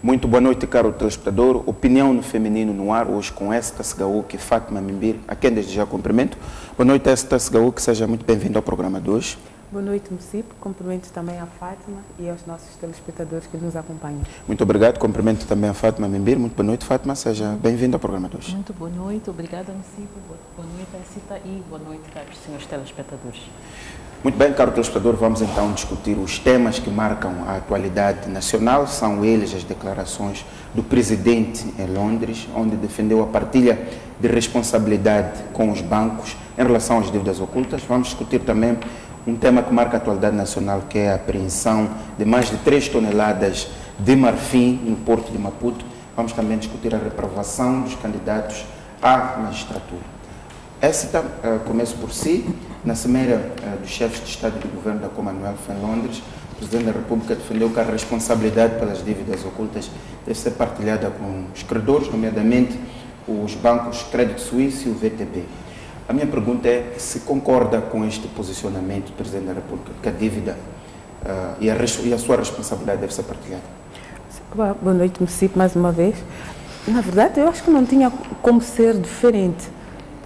Muito boa noite, caro telespectador. Opinião no feminino no ar, hoje com esta Segaú, que é Fátima Mimbir, a quem desde já cumprimento. Boa noite, esta Segaú, que seja muito bem-vindo ao programa de hoje. Boa noite, Mucip. Cumprimento também à Fátima e aos nossos telespectadores que nos acompanham. Muito obrigado. Cumprimento também a Fátima Mimbir. Muito boa noite, Fátima. Seja bem-vinda ao programa de hoje. Muito boa noite. Obrigada, Mucip. Boa noite, Cita, e boa noite, caros senhores telespectadores. Muito bem, caro telespectador, vamos então discutir os temas que marcam a atualidade nacional. São eles as declarações do presidente em Londres, onde defendeu a partilha de responsabilidade com os bancos em relação às dívidas ocultas. Vamos discutir também um tema que marca a atualidade nacional, que é a apreensão de mais de 3 toneladas de marfim no porto de Maputo. Vamos também discutir a reprovação dos candidatos à magistratura. Esta, começo por si, na cimeira dos chefes de Estado e de Governo da Commonwealth em Londres, o Presidente da República defendeu que a responsabilidade pelas dívidas ocultas deve ser partilhada com os credores, nomeadamente os bancos Credit Suisse e o VTB. A minha pergunta é se concorda com este posicionamento do Presidente da República, que a dívida e a sua responsabilidade deve ser partilhada. Boa noite, Mucip, mais uma vez. Na verdade, eu acho que não tinha como ser diferente,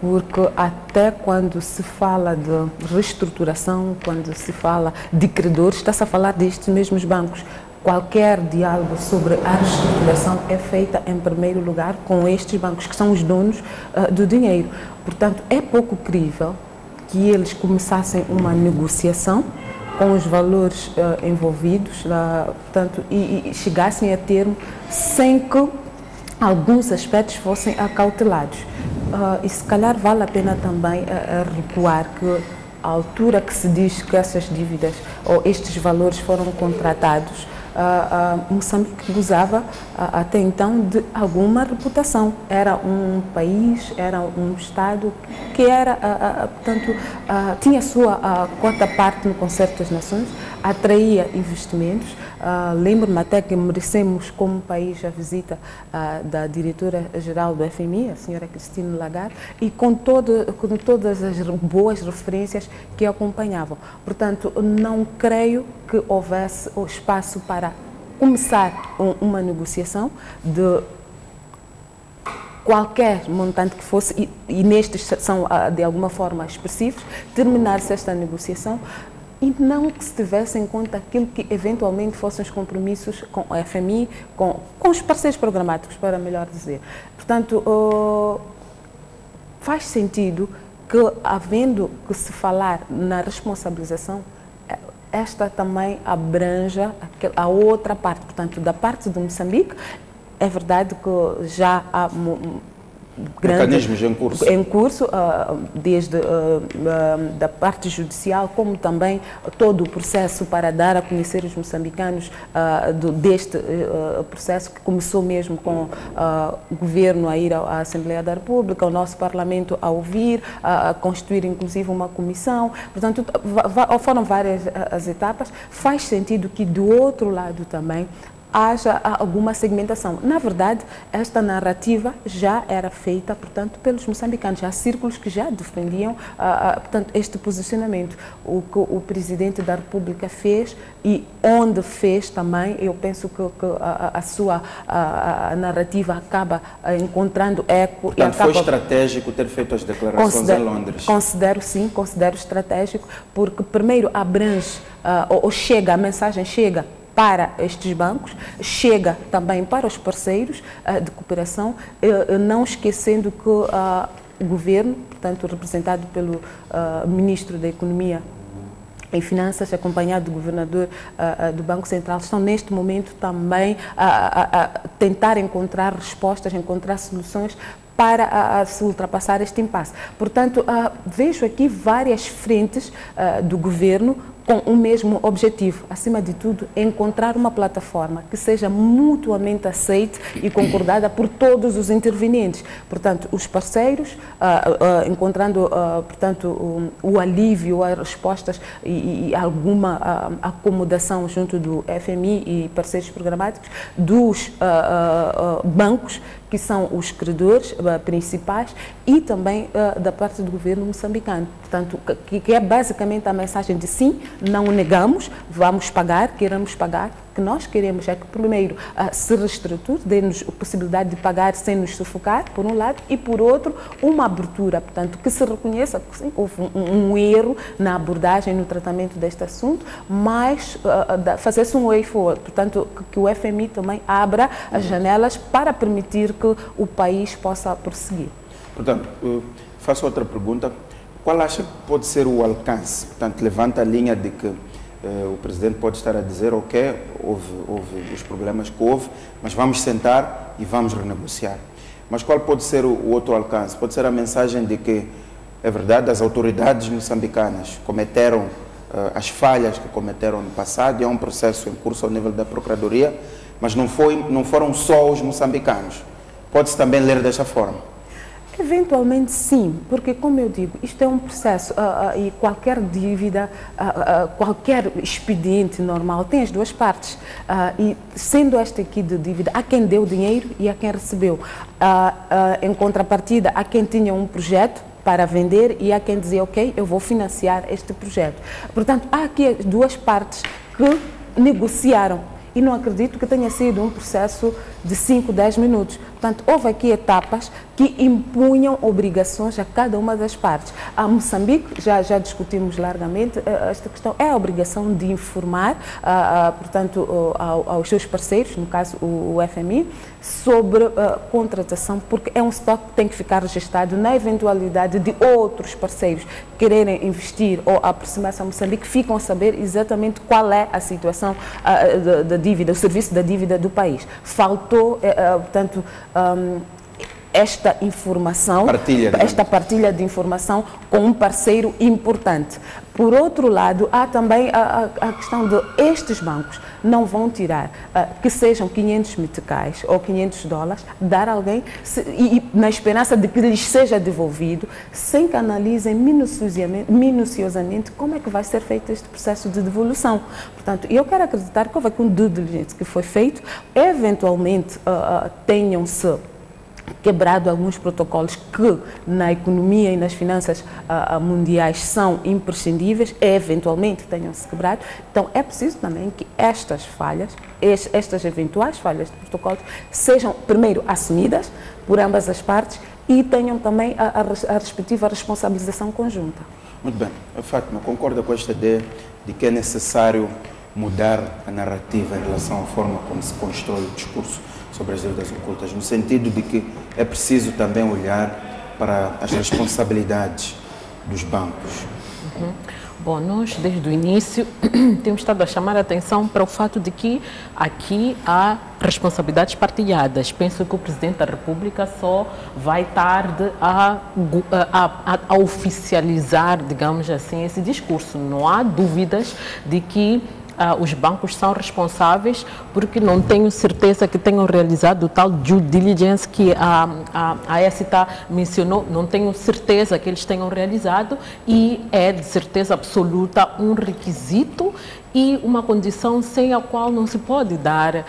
porque até quando se fala de reestruturação, quando se fala de credores, está-se a falar destes mesmos bancos. Qualquer diálogo sobre a reestruturação é feita, em primeiro lugar, com estes bancos, que são os donos do dinheiro. Portanto, é pouco crível que eles começassem uma negociação com os valores envolvidos, portanto, e chegassem a termo sem que alguns aspectos fossem acautelados. E se calhar vale a pena também recuar que à altura que se diz que essas dívidas ou estes valores foram contratados, Moçambique gozava até então de alguma reputação. Era um país, era um Estado que era, portanto, tinha a sua quarta parte no Concerto das Nações, atraía investimentos. Lembro-me até que merecemos como país a visita da diretora-geral do FMI, a senhora Christine Lagarde, e com todas as boas referências que acompanhavam. Portanto, não creio que houvesse o espaço para começar uma negociação de qualquer montante que fosse, e nestes são de alguma forma expressivos, terminar-se esta negociação e não que se tivesse em conta aquilo que eventualmente fossem os compromissos com a FMI, com os parceiros programáticos, para melhor dizer. Portanto, faz sentido que, havendo que se falar na responsabilização, esta também abranja a outra parte. Portanto, da parte de Moçambique, é verdade que já há mecanismos em curso, desde da parte judicial, como também todo o processo para dar a conhecer os moçambicanos deste processo, que começou mesmo com o governo a ir à Assembleia da República, o nosso Parlamento a ouvir, a constituir inclusive uma comissão. Portanto, foram várias as etapas. Faz sentido que do outro lado também haja alguma segmentação. Na verdade, esta narrativa já era feita, portanto, pelos moçambicanos. Há círculos que já defendiam, portanto, este posicionamento. O que o Presidente da República fez e onde fez também, eu penso que a sua narrativa acaba encontrando eco. Portanto, foi estratégico ter feito as declarações em Londres? Considero sim, considero estratégico, porque primeiro abrange, ou chega, a mensagem chega para estes bancos, chega também para os parceiros de cooperação, não esquecendo que o governo, portanto representado pelo Ministro da Economia e Finanças, acompanhado do governador do Banco Central, estão neste momento também a tentar encontrar respostas, encontrar soluções para se ultrapassar este impasse. Portanto, vejo aqui várias frentes do governo com o mesmo objetivo, acima de tudo, encontrar uma plataforma que seja mutuamente aceite e concordada por todos os intervenientes. Portanto, os parceiros, encontrando, portanto, o alívio, as respostas e alguma acomodação junto do FMI e parceiros programáticos, dos bancos, que são os credores principais, e também da parte do governo moçambicano. Portanto, que é basicamente a mensagem de sim, não negamos, vamos pagar, queremos pagar, que nós queremos é que, primeiro, se reestruture, dê-nos a possibilidade de pagar sem nos sufocar, por um lado, e por outro, uma abertura, portanto, que se reconheça que sim, houve um erro na abordagem, no tratamento deste assunto, mas fazer-se um way forward, portanto, que o FMI também abra as janelas para permitir que o país possa prosseguir. Portanto, faço outra pergunta. Qual acha que pode ser o alcance? Portanto, levanta a linha de que o Presidente pode estar a dizer, ok, houve os problemas que houve, mas vamos sentar e vamos renegociar. Mas qual pode ser o outro alcance? Pode ser a mensagem de que, é verdade, as autoridades moçambicanas cometeram as falhas que cometeram no passado, e há um processo em curso ao nível da Procuradoria, mas não foram só os moçambicanos. Pode-se também ler desta forma? Eventualmente sim, porque, como eu digo, isto é um processo e qualquer dívida, qualquer expediente normal tem as duas partes. E sendo esta aqui de dívida, há quem deu dinheiro e há quem recebeu. Em contrapartida, há quem tinha um projeto para vender e há quem dizia, ok, eu vou financiar este projeto. Portanto, há aqui as duas partes que negociaram. E não acredito que tenha sido um processo de 5, 10 minutos. Portanto, houve aqui etapas que impunham obrigações a cada uma das partes. A Moçambique, já discutimos largamente esta questão, é a obrigação de informar, portanto, aos seus parceiros, no caso o FMI, sobre contratação, porque é um estoque que tem que ficar registrado na eventualidade de outros parceiros quererem investir ou aproximar-se a Moçambique, ficam a saber exatamente qual é a situação da dívida, o serviço da dívida do país. Faltou, portanto, esta informação, esta partilha de informação com um parceiro importante. Por outro lado, há também a questão de estes bancos não vão tirar, que sejam 500 meticais ou 500 dólares, dar a alguém, na esperança de que lhes seja devolvido, sem que analisem minuciosamente como é que vai ser feito este processo de devolução. Portanto, eu quero acreditar que houve aqui um due diligence que foi feito, eventualmente tenham-se quebrado alguns protocolos que na economia e nas finanças mundiais são imprescindíveis, eventualmente tenham-se quebrado. Então é preciso também que estas falhas, estas eventuais falhas de protocolos, sejam primeiro assumidas por ambas as partes e tenham também a respectiva responsabilização conjunta. Muito bem. Fátima, concorda com esta ideia de que é necessário mudar a narrativa em relação à forma como se constrói o discurso sobre as dívidas ocultas, no sentido de que é preciso também olhar para as responsabilidades dos bancos? Bom, nós desde o início temos estado a chamar a atenção para o fato de que aqui há responsabilidades partilhadas. Penso que o Presidente da República só vai tarde a oficializar, digamos assim, esse discurso. Não há dúvidas de que os bancos são responsáveis, porque não tenho certeza que tenham realizado o tal due diligence que a ESTA mencionou, não tenho certeza que eles tenham realizado, e é de certeza absoluta um requisito e uma condição sem a qual não se pode dar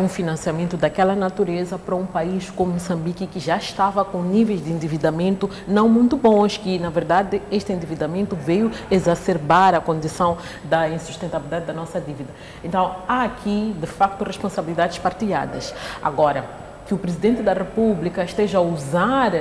um financiamento daquela natureza para um país como Moçambique, que já estava com níveis de endividamento não muito bons, que na verdade este endividamento veio exacerbar a condição da insustentabilidade da nossa dívida. Então há aqui de facto responsabilidades partilhadas. Agora, que o Presidente da República esteja a usar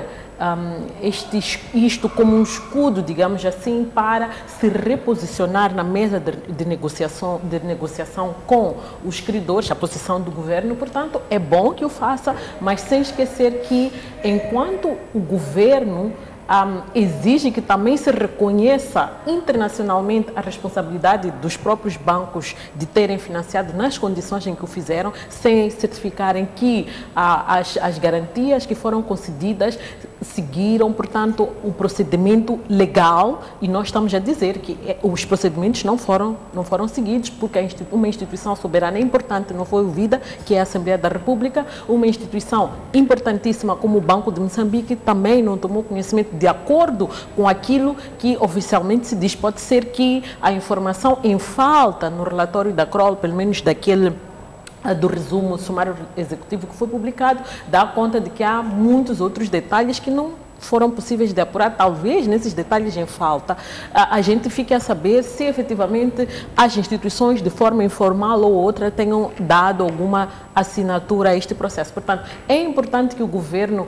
isto como um escudo, digamos assim, para se reposicionar na mesa de negociação com os credores, a posição do governo, portanto, é bom que o faça, mas sem esquecer que, enquanto o governo exige que também se reconheça internacionalmente a responsabilidade dos próprios bancos de terem financiado nas condições em que o fizeram, sem certificarem que as garantias que foram concedidas seguiram, portanto, o procedimento legal, e nós estamos a dizer que os procedimentos não foram seguidos, porque uma instituição soberana importante não foi ouvida, que é a Assembleia da República, uma instituição importantíssima como o Banco de Moçambique também não tomou conhecimento de acordo com aquilo que oficialmente se diz. Pode ser que a informação em falta no relatório da CROL, pelo menos daquele do resumo sumário executivo que foi publicado, dá conta de que há muitos outros detalhes que não foram possíveis de apurar, talvez nesses detalhes em falta, a gente fique a saber se efetivamente as instituições, de forma informal ou outra, tenham dado alguma assinatura a este processo. Portanto, é importante que o governo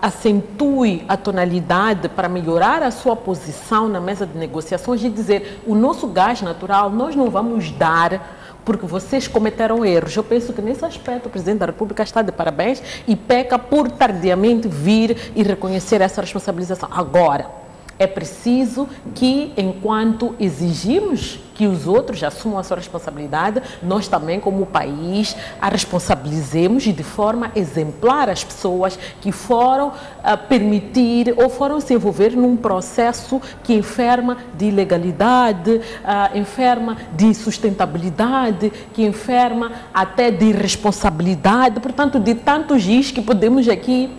acentue a tonalidade para melhorar a sua posição na mesa de negociações e dizer: o nosso gás natural nós não vamos dar porque vocês cometeram erros. Eu penso que nesse aspecto o Presidente da República está de parabéns e peca por tardiamente vir e reconhecer essa responsabilização. Agora, é preciso que, enquanto exigimos que os outros assumam a sua responsabilidade, nós também, como país, a responsabilizemos e de forma exemplar as pessoas que foram permitir ou foram se envolver num processo que enferma de ilegalidade, enferma de sustentabilidade, que enferma até de irresponsabilidade, portanto, de tantos giz que podemos aqui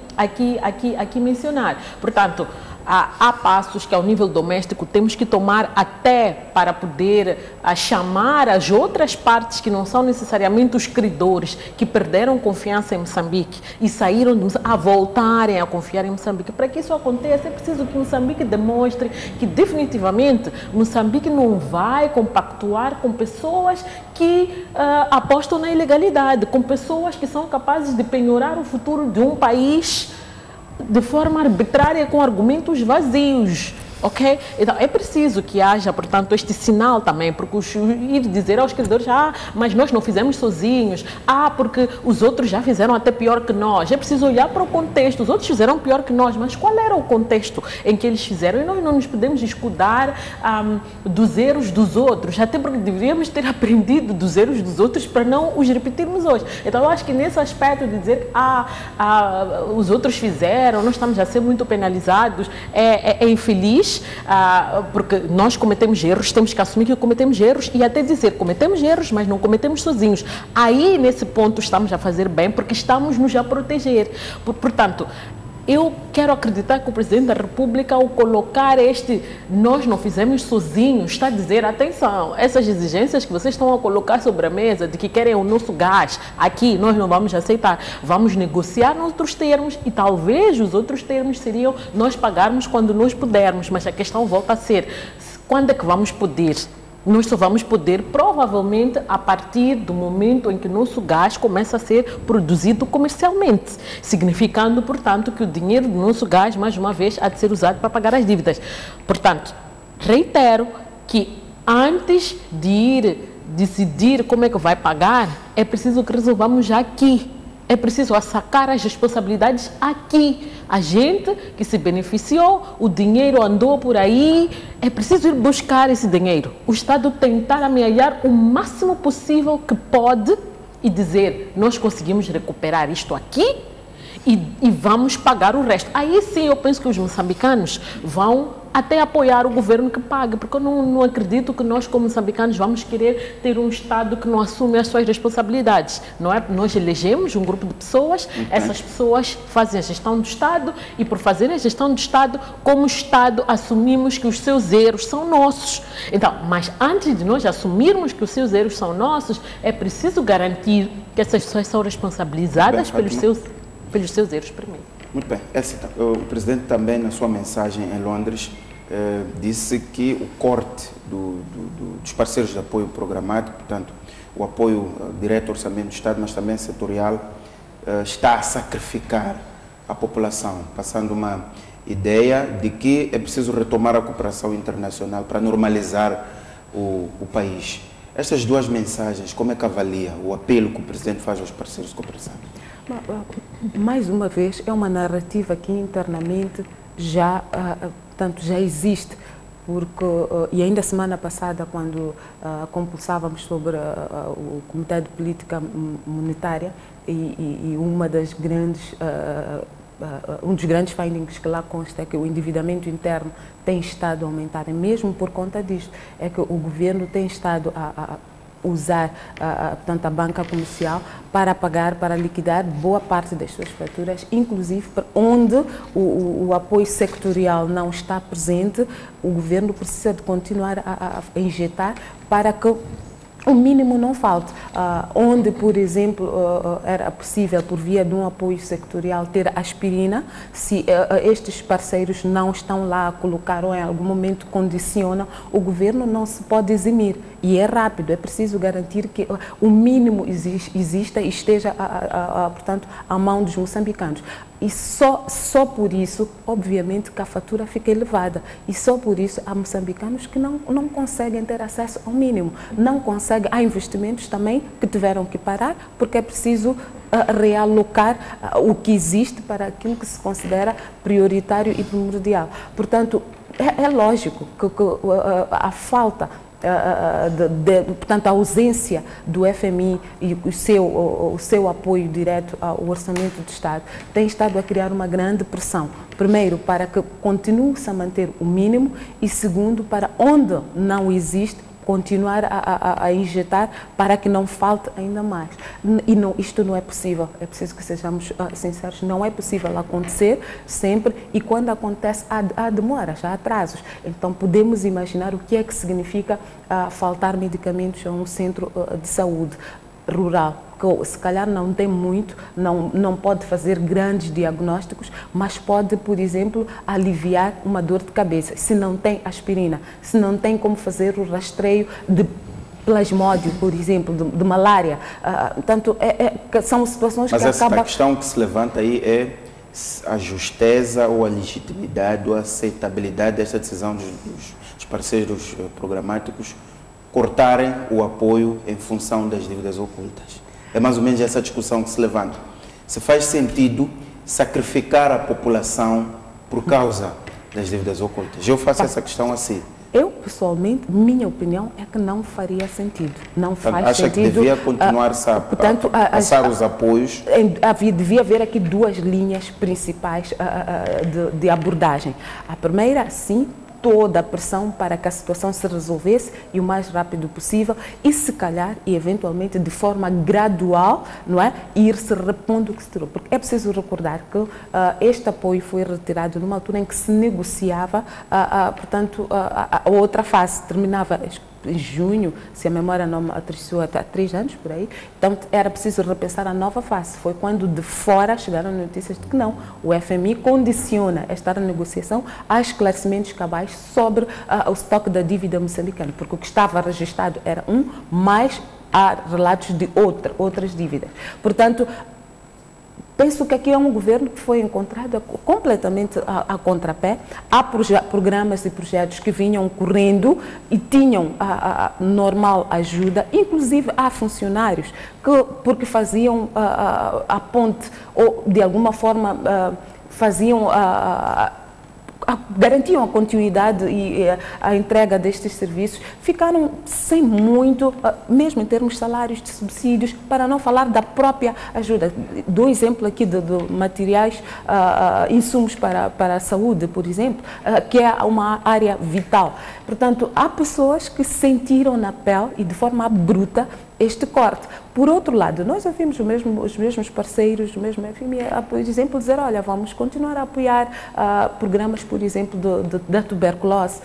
mencionar. Portanto, há passos que ao nível doméstico temos que tomar até para poder chamar as outras partes que não são necessariamente os credores, que perderam confiança em Moçambique e saíram a voltarem a confiar em Moçambique. Para que isso aconteça, é preciso que Moçambique demonstre que definitivamente Moçambique não vai compactuar com pessoas que apostam na ilegalidade, com pessoas que são capazes de penhorar o futuro de um país de forma arbitrária, com argumentos vazios, ok? Então, é preciso que haja, portanto, este sinal também, porque ir dizer aos credores: mas nós não fizemos sozinhos, porque os outros já fizeram até pior que nós. É preciso olhar para o contexto. Os outros fizeram pior que nós, mas qual era o contexto em que eles fizeram? E nós não nos podemos escudar dos erros dos outros, até porque deveríamos ter aprendido dos erros dos outros para não os repetirmos hoje. Então, eu acho que nesse aspecto de dizer que os outros fizeram, nós estamos a ser muito penalizados, é infeliz. Porque nós cometemos erros, temos que assumir que cometemos erros e até dizer: cometemos erros, mas não cometemos sozinhos. Aí, nesse ponto, estamos a fazer bem, porque estamos nos a proteger. Portanto, eu quero acreditar que o Presidente da República, ao colocar nós não fizemos sozinhos, está a dizer: atenção, essas exigências que vocês estão a colocar sobre a mesa, de que querem o nosso gás aqui, nós não vamos aceitar. Vamos negociar noutros termos e talvez os outros termos seriam nós pagarmos quando nós pudermos, mas a questão volta a ser: quando é que vamos poder? Nós só vamos poder, provavelmente, a partir do momento em que o nosso gás começa a ser produzido comercialmente, significando, portanto, que o dinheiro do nosso gás, mais uma vez, há de ser usado para pagar as dívidas. Portanto, reitero que antes de ir decidir como é que vai pagar, é preciso que resolvamos já aqui. É preciso sacar as responsabilidades aqui. A gente que se beneficiou, o dinheiro andou por aí, é preciso ir buscar esse dinheiro. O Estado tentar amealhar o máximo possível que pode e dizer: nós conseguimos recuperar isto aqui e vamos pagar o resto. Aí sim eu penso que os moçambicanos vão até apoiar o governo que paga, porque eu não acredito que nós, como moçambicanos, vamos querer ter um Estado que não assume as suas responsabilidades. Não é? Nós elegemos um grupo de pessoas, essas pessoas fazem a gestão do Estado e, por fazerem a gestão do Estado, como Estado, assumimos que os seus erros são nossos. Então, mas antes de nós assumirmos que os seus erros são nossos, é preciso garantir que essas pessoas são responsabilizadas pelos seus erros primeiro. Muito bem. O Presidente também, na sua mensagem em Londres, disse que o corte dos parceiros de apoio programático, portanto, o apoio direto ao orçamento do Estado, mas também setorial, está a sacrificar a população, passando uma ideia de que é preciso retomar a cooperação internacional para normalizar o país. Estas duas mensagens, como é que avalia o apelo que o Presidente faz aos parceiros de cooperação? Mais uma vez, é uma narrativa que internamente já existe, porque, e ainda semana passada, quando compulsávamos sobre o Comitê de Política Monetária, e uma das grandes, um dos grandes findings que lá consta é que o endividamento interno tem estado a aumentar, e mesmo por conta disto, é que o governo tem estado a usar portanto, a banca comercial para pagar, para liquidar boa parte das suas faturas, inclusive onde o apoio sectorial não está presente, o governo precisa de continuar a injetar para que o mínimo não falta. Onde, por exemplo, era possível, por via de um apoio sectorial, ter aspirina, se estes parceiros não estão lá a colocar ou em algum momento condicionam, o governo não se pode eximir. E é rápido, é preciso garantir que o mínimo exista e esteja, portanto, à mão dos moçambicanos. E só por isso, obviamente, que a fatura fica elevada. E só por isso há moçambicanos que não conseguem ter acesso ao mínimo. Não conseguem. Há investimentos também que tiveram que parar, porque é preciso realocar o que existe para aquilo que se considera prioritário e primordial. Portanto, é lógico que a falta, portanto, a ausência do FMI e o seu apoio direto ao orçamento do Estado tem estado a criar uma grande pressão. Primeiro, para que continue-se a manter o mínimo e, segundo, para onde não existe, continuar a injetar para que não falte ainda mais. E isto não é possível, é preciso que sejamos sinceros, não é possível acontecer sempre e quando acontece há demoras, há atrasos. Então podemos imaginar o que é que significa faltar medicamentos a um centro de saúde rural, que se calhar não tem muito, não pode fazer grandes diagnósticos, mas pode, por exemplo, aliviar uma dor de cabeça. Se não tem aspirina, se não tem como fazer o rastreio de plasmódio, por exemplo, de malária. Portanto, são situações mas que acabam... Mas a questão que se levanta aí é a justeza ou a legitimidade ou a aceitabilidade desta decisão dos parceiros programáticos cortarem o apoio em função das dívidas ocultas. É mais ou menos essa discussão que se levanta. Se faz sentido sacrificar a população por causa das dívidas ocultas? Eu faço essa questão assim. Eu, pessoalmente, minha opinião é que não faria sentido. Não faz acha sentido. Que devia continuar-se a passar os apoios? Devia haver aqui duas linhas principais de abordagem. A primeira, sim, toda a pressão para que a situação se resolvesse e o mais rápido possível e se calhar e eventualmente de forma gradual, não é, ir-se repondo o que se tirou. Porque é preciso recordar que este apoio foi retirado numa altura em que se negociava, portanto, a outra fase terminava em junho, se a memória não me atraiçoou, há 3 anos por aí, então era preciso repensar a nova fase. Foi quando de fora chegaram notícias de que não, o FMI condiciona esta renegociação a esclarecimentos cabais sobre o estoque da dívida moçambicana, porque o que estava registrado era mais há relatos de outras dívidas. Portanto, penso que aqui é um governo que foi encontrado completamente a contrapé. Há programas e projetos que vinham correndo e tinham a normal ajuda, inclusive há funcionários que, porque faziam a ponte ou de alguma forma faziam garantiam a continuidade e a entrega destes serviços, ficaram sem muito, mesmo em termos de salários, de subsídios, para não falar da própria ajuda. Dou exemplo aqui de materiais, insumos para a saúde, por exemplo, que é uma área vital. Portanto, há pessoas que sentiram na pele e de forma bruta este corte. Por outro lado, nós ouvimos os mesmos parceiros, o mesmo FMI, por exemplo, dizer, olha, vamos continuar a apoiar programas, por exemplo, da tuberculose,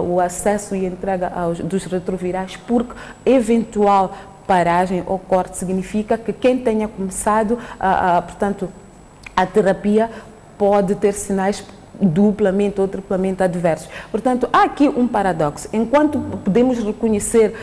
o acesso e entrega dos retrovirais, porque eventual paragem ou corte significa que quem tenha começado, portanto, a terapia pode ter sinais duplamente ou triplamente adversos. Portanto, há aqui um paradoxo. Enquanto podemos reconhecer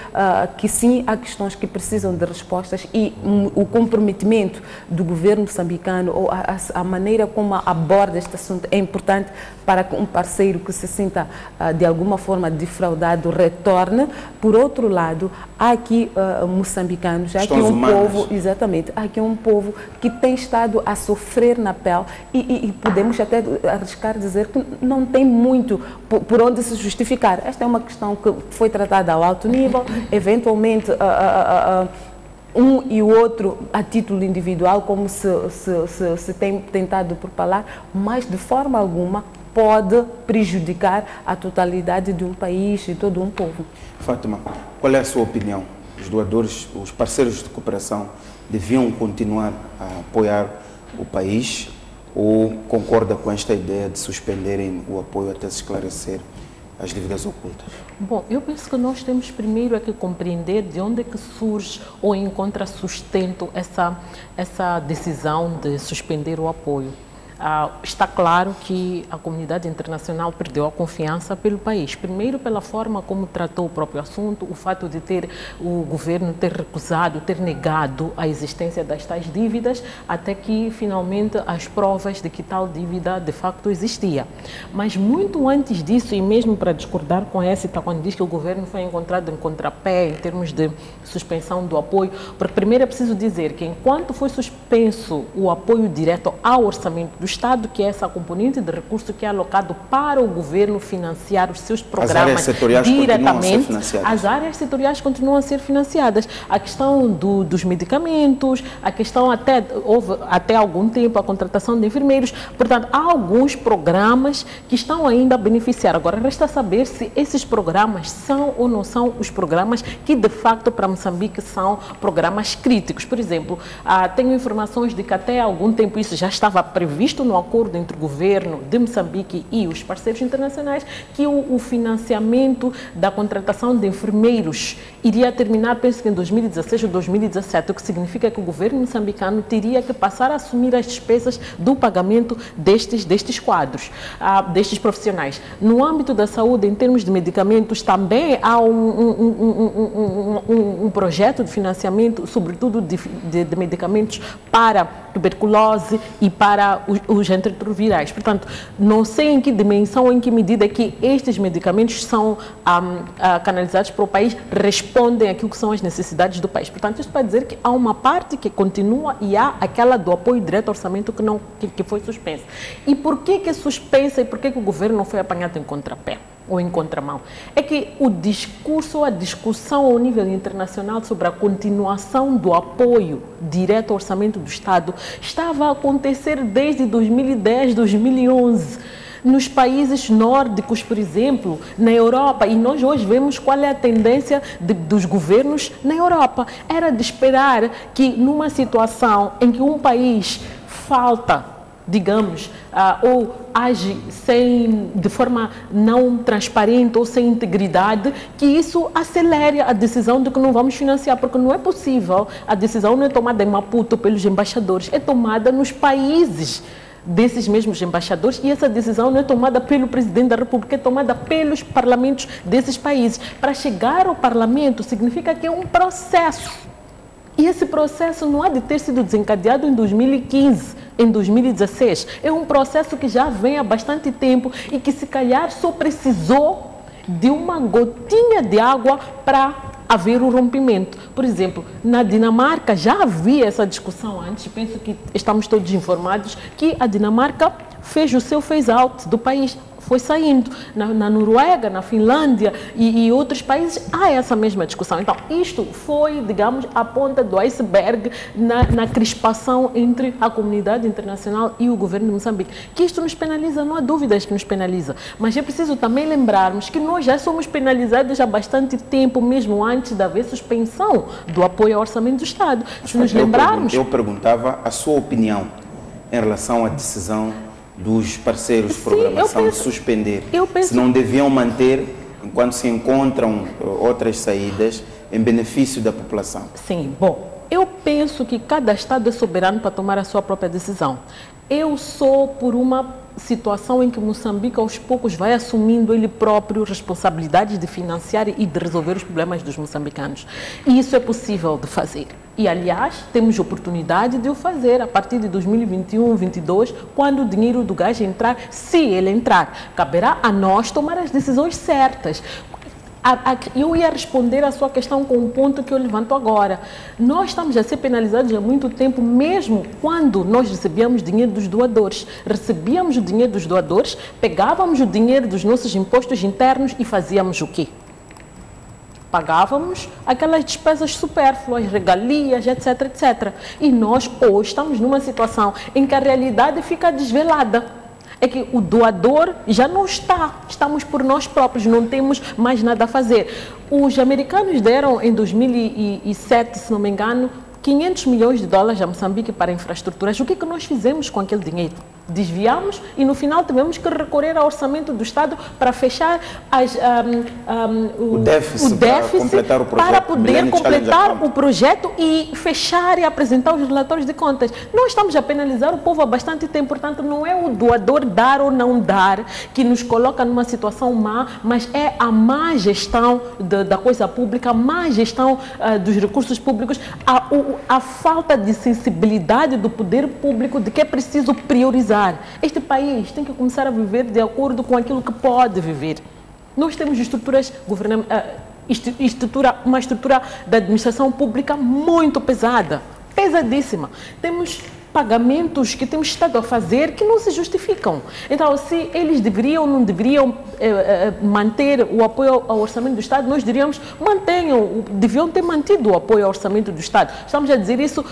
que sim, há questões que precisam de respostas e o comprometimento do governo moçambicano ou a maneira como aborda este assunto é importante para que um parceiro que se sinta de alguma forma defraudado retorne. Por outro lado, há aqui moçambicanos, há aqui um povo, exatamente, há aqui um povo que tem estado a sofrer na pele e podemos até arriscar dizer que não tem muito por onde se justificar. Esta é uma questão que foi tratada ao alto nível, eventualmente um e o outro a título individual, como se tem tentado propalar, mas de forma alguma pode prejudicar a totalidade de um país e todo um povo. Fátima, qual é a sua opinião? Os doadores, os parceiros de cooperação deviam continuar a apoiar o país ou concorda com esta ideia de suspenderem o apoio até se esclarecer as dívidas ocultas? Bom, eu penso que nós temos primeiro é que compreender de onde é que surge ou encontra sustento essa decisão de suspender o apoio. Está claro que a comunidade internacional perdeu a confiança pelo país. Primeiro, pela forma como tratou o próprio assunto, o fato de o governo ter recusado, ter negado a existência das tais dívidas, até que finalmente as provas de que tal dívida de facto existia. Mas muito antes disso, e mesmo para discordar com essa, quando diz que o governo foi encontrado em contrapé em termos de suspensão do apoio, porque primeiro é preciso dizer que enquanto foi suspenso o apoio direto ao orçamento do Estado, que é essa componente de recurso que é alocado para o governo financiar os seus programas diretamente, as áreas setoriais continuam a ser financiadas. A questão dos medicamentos, a questão houve até algum tempo a contratação de enfermeiros, portanto, há alguns programas que estão ainda a beneficiar. Agora, resta saber se esses programas são ou não são os programas que, de facto, para Moçambique são programas críticos. Por exemplo, tenho informações de que até algum tempo isso já estava previsto no acordo entre o governo de Moçambique e os parceiros internacionais, que o financiamento da contratação de enfermeiros iria terminar, penso que em 2016 ou 2017, o que significa que o governo moçambicano teria que passar a assumir as despesas do pagamento destes quadros, destes profissionais. No âmbito da saúde, em termos de medicamentos, também há um projeto de financiamento, sobretudo de medicamentos para tuberculose e para os antirretrovirais. Portanto, não sei em que dimensão ou em que medida que estes medicamentos são canalizados para o país, respondem àquilo que são as necessidades do país. Portanto, isto para dizer que há uma parte que continua e há aquela do apoio direto ao orçamento que foi suspensa. E por que é suspensa e por que o governo não foi apanhado em contrapé ou em contramão? É que o discurso, a discussão ao nível internacional sobre a continuação do apoio direto ao orçamento do Estado estava a acontecer desde 2010, 2011. Nos países nórdicos, por exemplo, na Europa, e nós hoje vemos qual é a tendência dos governos na Europa. Era de esperar que numa situação em que um país falta, digamos, ou age de forma não transparente ou sem integridade, que isso acelere a decisão de que não vamos financiar, porque não é possível. A decisão não é tomada em Maputo pelos embaixadores, é tomada nos países desses mesmos embaixadores, e essa decisão não é tomada pelo presidente da República, é tomada pelos parlamentos desses países. Para chegar ao parlamento significa que é um processo. E esse processo não há de ter sido desencadeado em 2015, em 2016. É um processo que já vem há bastante tempo e que, se calhar, só precisou de uma gotinha de água para haver o rompimento. Por exemplo, na Dinamarca já havia essa discussão antes, penso que estamos todos informados, que a Dinamarca fez o seu phase-out do país, foi saindo. Na Noruega, na Finlândia e outros países há essa mesma discussão. Então, isto foi, digamos, a ponta do iceberg na crispação entre a comunidade internacional e o governo de Moçambique. Que isto nos penaliza, não há dúvidas que nos penaliza. Mas é preciso também lembrarmos que nós já somos penalizados há bastante tempo, mesmo antes de haver suspensão do apoio ao orçamento do Estado. Se nos lembrarmos... Eu perguntava a sua opinião em relação à decisão dos parceiros de programação de suspender, se não deviam manter enquanto se encontram outras saídas em benefício da população. Sim, bom, eu penso que cada Estado é soberano para tomar a sua própria decisão. Eu sou por uma situação em que Moçambique, aos poucos, vai assumindo ele próprio responsabilidades de financiar e de resolver os problemas dos moçambicanos. E isso é possível de fazer. E, aliás, temos oportunidade de o fazer a partir de 2021, 2022, quando o dinheiro do gás entrar, se ele entrar. Caberá a nós tomar as decisões certas. Eu ia responder a sua questão com um ponto que eu levanto agora. Nós estamos a ser penalizados há muito tempo, mesmo quando nós recebíamos dinheiro dos doadores. Recebíamos o dinheiro dos doadores, pegávamos o dinheiro dos nossos impostos internos e fazíamos o quê? Pagávamos aquelas despesas supérfluas, regalias, etc, etc. E nós hoje estamos numa situação em que a realidade fica desvelada. É que o doador já não está, estamos por nós próprios, não temos mais nada a fazer. Os americanos deram em 2007, se não me engano, 500 milhões de dólares a Moçambique para infraestruturas. O que é que nós fizemos com aquele dinheiro? desviamos e no final tivemos que recorrer ao orçamento do Estado para fechar o déficit para poder completar o projeto e fechar e apresentar os relatórios de contas. Nós estamos a penalizar o povo há bastante tempo, portanto não é o doador dar ou não dar que nos coloca numa situação má, mas é a má gestão da coisa pública, a má gestão dos recursos públicos, a falta de sensibilidade do poder público de que é preciso priorizar. Este país tem que começar a viver de acordo com aquilo que pode viver. Nós temos estruturas uma estrutura da administração pública muito pesada, pesadíssima. Temos pagamentos que temos estado a fazer que não se justificam. Então, se eles deveriam ou não deveriam manter o apoio ao orçamento do Estado, nós diríamos, deviam ter mantido o apoio ao orçamento do Estado. Estamos a dizer isso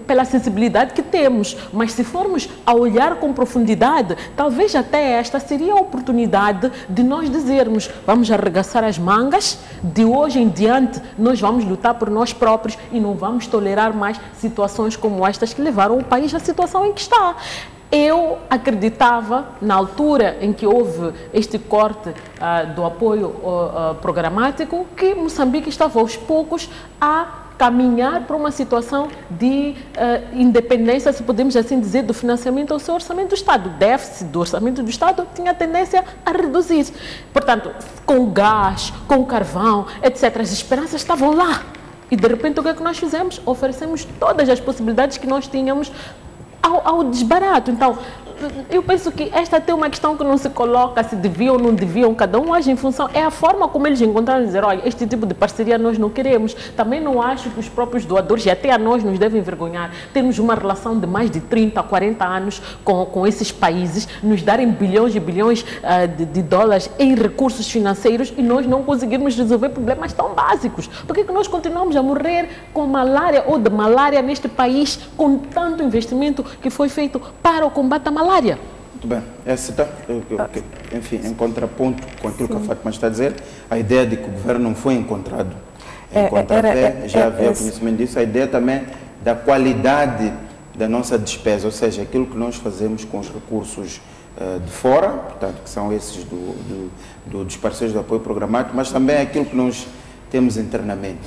pela sensibilidade que temos, mas se formos a olhar com profundidade, talvez até esta seria a oportunidade de nós dizermos, vamos arregaçar as mangas, de hoje em diante nós vamos lutar por nós próprios e não vamos tolerar mais situações como estas que levaram o país à situação em que está. Eu acreditava, na altura em que houve este corte do apoio programático, que Moçambique estava aos poucos a caminhar para uma situação de independência, se podemos assim dizer, do financiamento ao seu orçamento do Estado. O déficit do orçamento do Estado tinha tendência a reduzir. Portanto, com o gás, com o carvão, etc., as esperanças estavam lá. E, de repente, o que é que nós fizemos? Oferecemos todas as possibilidades que nós tínhamos ao desbarato. Então, eu penso que esta até uma questão que não se coloca se deviam ou não deviam, cada um age em função, é a forma como eles encontraram dizer, olha, este tipo de parceria nós não queremos. Também não acho que os próprios doadores, e até a nós nos devem envergonhar, temos uma relação de mais de 30, 40 anos com esses países, nos darem bilhões e bilhões de dólares em recursos financeiros e nós não conseguirmos resolver problemas tão básicos. Por que nós continuamos a morrer com malária ou de malária neste país, com tanto investimento que foi feito para o combate à malária? Muito bem. Essa está, enfim, em contraponto com aquilo que a Fátima está a dizer, a ideia de que o governo não foi encontrado em contrapé, já havia conhecimento disso, a ideia também da qualidade da nossa despesa, ou seja, aquilo que nós fazemos com os recursos de fora, portanto, que são esses dos parceiros de apoio programático, mas também aquilo que nós temos internamente.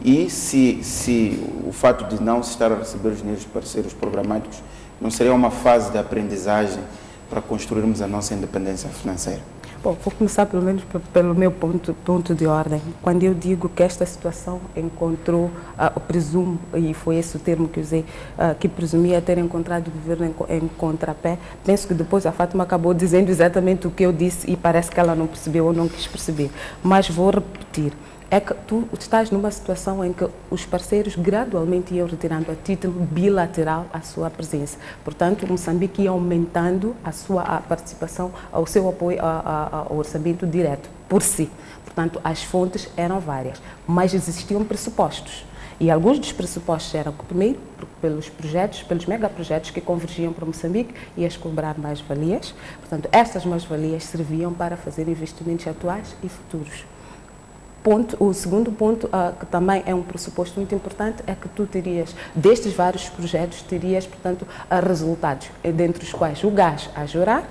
E se o fato de não se estar a receber os dinheiros de parceiros programáticos não seria uma fase de aprendizagem para construirmos a nossa independência financeira? Bom, vou começar pelo menos pelo meu ponto de ordem. Quando eu digo que esta situação encontrou, presumo, e foi esse o termo que usei, que presumia ter encontrado o governo em contrapé, penso que depois a Fátima acabou dizendo exatamente o que eu disse e parece que ela não percebeu ou não quis perceber. Mas vou repetir. É que tu estás numa situação em que os parceiros gradualmente iam retirando a título bilateral a sua presença. Portanto, Moçambique ia aumentando a sua participação, o seu apoio ao orçamento direto, por si. Portanto, as fontes eram várias, mas existiam pressupostos. E alguns dos pressupostos eram, primeiro, pelos projetos, pelos megaprojetos que convergiam para Moçambique, ias cobrar mais-valias. Portanto, essas mais-valias serviam para fazer investimentos atuais e futuros. O segundo ponto, que também é um pressuposto muito importante, é que tu terias, destes vários projetos, terias, portanto, resultados, dentre os quais o gás a jurar,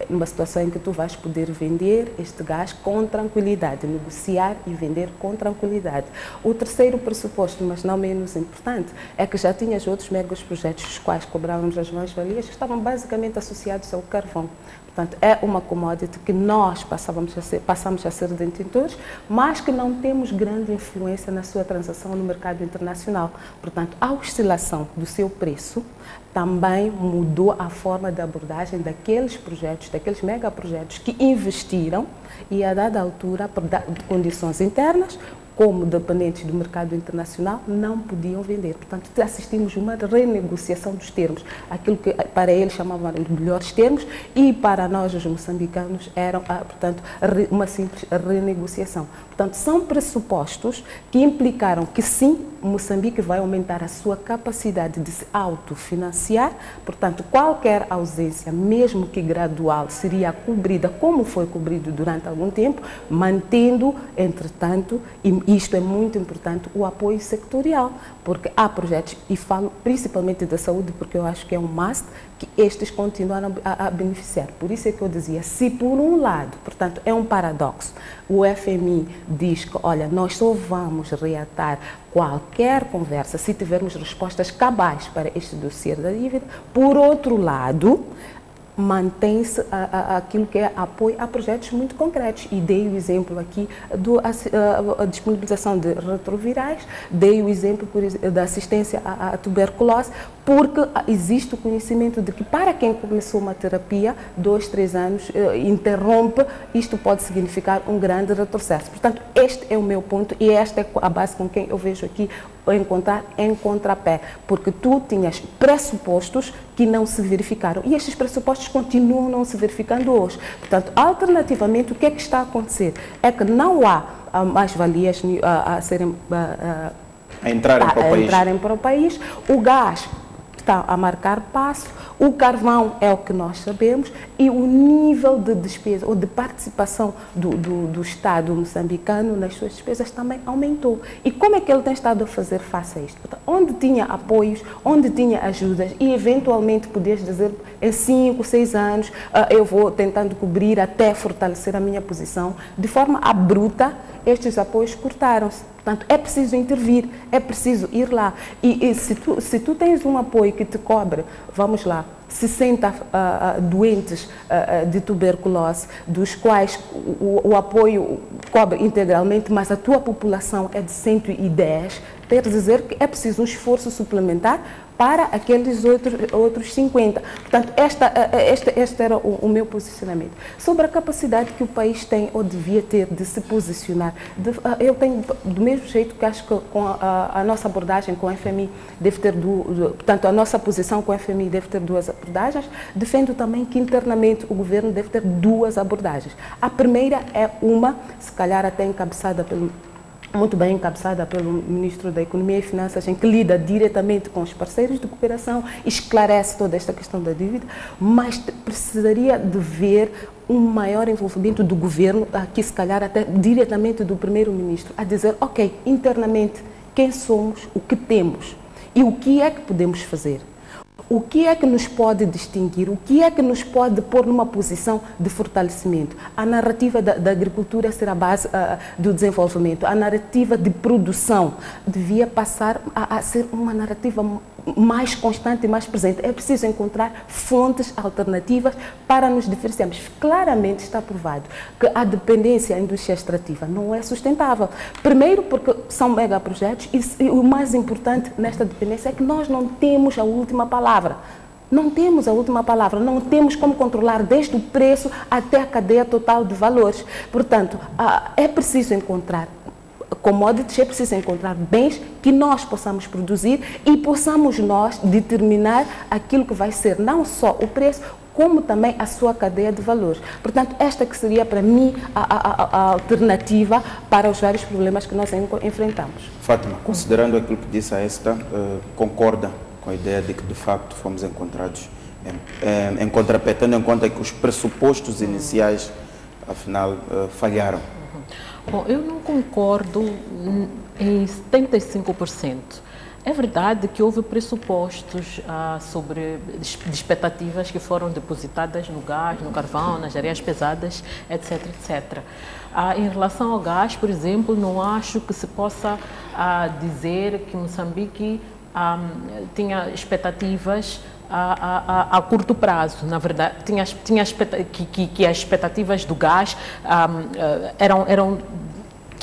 numa situação em que tu vais poder vender este gás com tranquilidade, negociar e vender com tranquilidade. O terceiro pressuposto, mas não menos importante, é que já tinhas outros megas projetos, os quais cobrávamos as mais-valias, que estavam basicamente associados ao carvão. Portanto, é uma commodity que nós passamos a ser detentores, mas que não temos grande influência na sua transação no mercado internacional. Portanto, a oscilação do seu preço também mudou a forma de abordagem daqueles projetos, daqueles megaprojetos que investiram e, a dada altura, por condições internas, como dependentes do mercado internacional, não podiam vender. Portanto, assistimos a uma renegociação dos termos. Aquilo que para eles chamavam de melhores termos e para nós, os moçambicanos, eram, portanto, uma simples renegociação. Portanto, são pressupostos que implicaram que sim, Moçambique vai aumentar a sua capacidade de se autofinanciar, portanto, qualquer ausência, mesmo que gradual, seria cobrida como foi cobrido durante algum tempo, mantendo, entretanto, e isto é muito importante, o apoio sectorial, porque há projetos, e falo principalmente da saúde, porque eu acho que é um must, que estes continuam a beneficiar. Por isso é que eu dizia, se por um lado, portanto, é um paradoxo, o FMI diz que, olha, nós só vamos reatar qualquer conversa se tivermos respostas cabais para este dossiê da dívida, por outro lado, mantém-se aquilo que é apoio a projetos muito concretos. E dei o exemplo aqui da disponibilização de retrovirais, dei o exemplo da assistência à tuberculose, porque existe o conhecimento de que para quem começou uma terapia, 2, 3 anos, interrompe, isto pode significar um grande retrocesso. Portanto, este é o meu ponto e esta é a base com quem eu vejo aqui encontrar em contrapé, porque tu tinhas pressupostos que não se verificaram e estes pressupostos continuam não se verificando hoje. Portanto, alternativamente, o que é que está a acontecer? É que não há mais-valias a entrarem para o país, o gás está a marcar passo, o carvão é o que nós sabemos e o nível de despesa ou de participação do Estado moçambicano nas suas despesas também aumentou. E como é que ele tem estado a fazer face a isto? Onde tinha apoios, onde tinha ajudas e eventualmente podias dizer em 5, 6 anos eu vou tentando cobrir até fortalecer a minha posição, de forma abrupta estes apoios cortaram-se. Portanto, é preciso intervir, é preciso ir lá. E se tu tens um apoio que te cobre, vamos lá, 60 doentes de tuberculose, dos quais o apoio cobre integralmente, mas a tua população é de 110, quer dizer que é preciso um esforço suplementar para aqueles outros 50. Portanto, este era o meu posicionamento. Sobre a capacidade que o país tem ou devia ter de se posicionar, eu tenho, do mesmo jeito que acho que com a nossa abordagem com o FMI deve ter, portanto, a nossa posição com o FMI deve ter 2 abordagens, defendo também que internamente o governo deve ter 2 abordagens. A primeira é uma, se calhar até encabeçada muito bem encabeçada pelo Ministro da Economia e Finanças, em que lida diretamente com os parceiros de cooperação, esclarece toda esta questão da dívida, mas precisaria de ver um maior envolvimento do governo, aqui se calhar até diretamente do Primeiro-Ministro, a dizer, ok, internamente, quem somos, o que temos e o que é que podemos fazer. O que é que nos pode distinguir? O que é que nos pode pôr numa posição de fortalecimento? A narrativa da agricultura ser a base do desenvolvimento. A narrativa de produção devia passar a ser uma narrativa mais constante e mais presente. É preciso encontrar fontes alternativas para nos diferenciarmos. Claramente está provado que a dependência à indústria extrativa não é sustentável. Primeiro porque são megaprojetos e o mais importante nesta dependência é que nós não temos a última palavra. Não temos a última palavra, não temos como controlar desde o preço até a cadeia total de valores. Portanto, é preciso encontrar commodities, é preciso encontrar bens que nós possamos produzir e possamos nós determinar aquilo que vai ser não só o preço, como também a sua cadeia de valores. Portanto, esta que seria para mim a alternativa para os vários problemas que nós enfrentamos. Fátima, considerando aquilo que disse a esta, concorda com a ideia de que de facto fomos encontrados em contrapé, tendo em conta que os pressupostos iniciais, afinal, falharam? Bom, eu não concordo em 75%. É verdade que houve pressupostos de expectativas que foram depositadas no gás, no carvão, nas areias pesadas, etc, etc. Em relação ao gás, por exemplo, não acho que se possa dizer que Moçambique tinha expectativas a curto prazo. Na verdade, que as expectativas do gás eram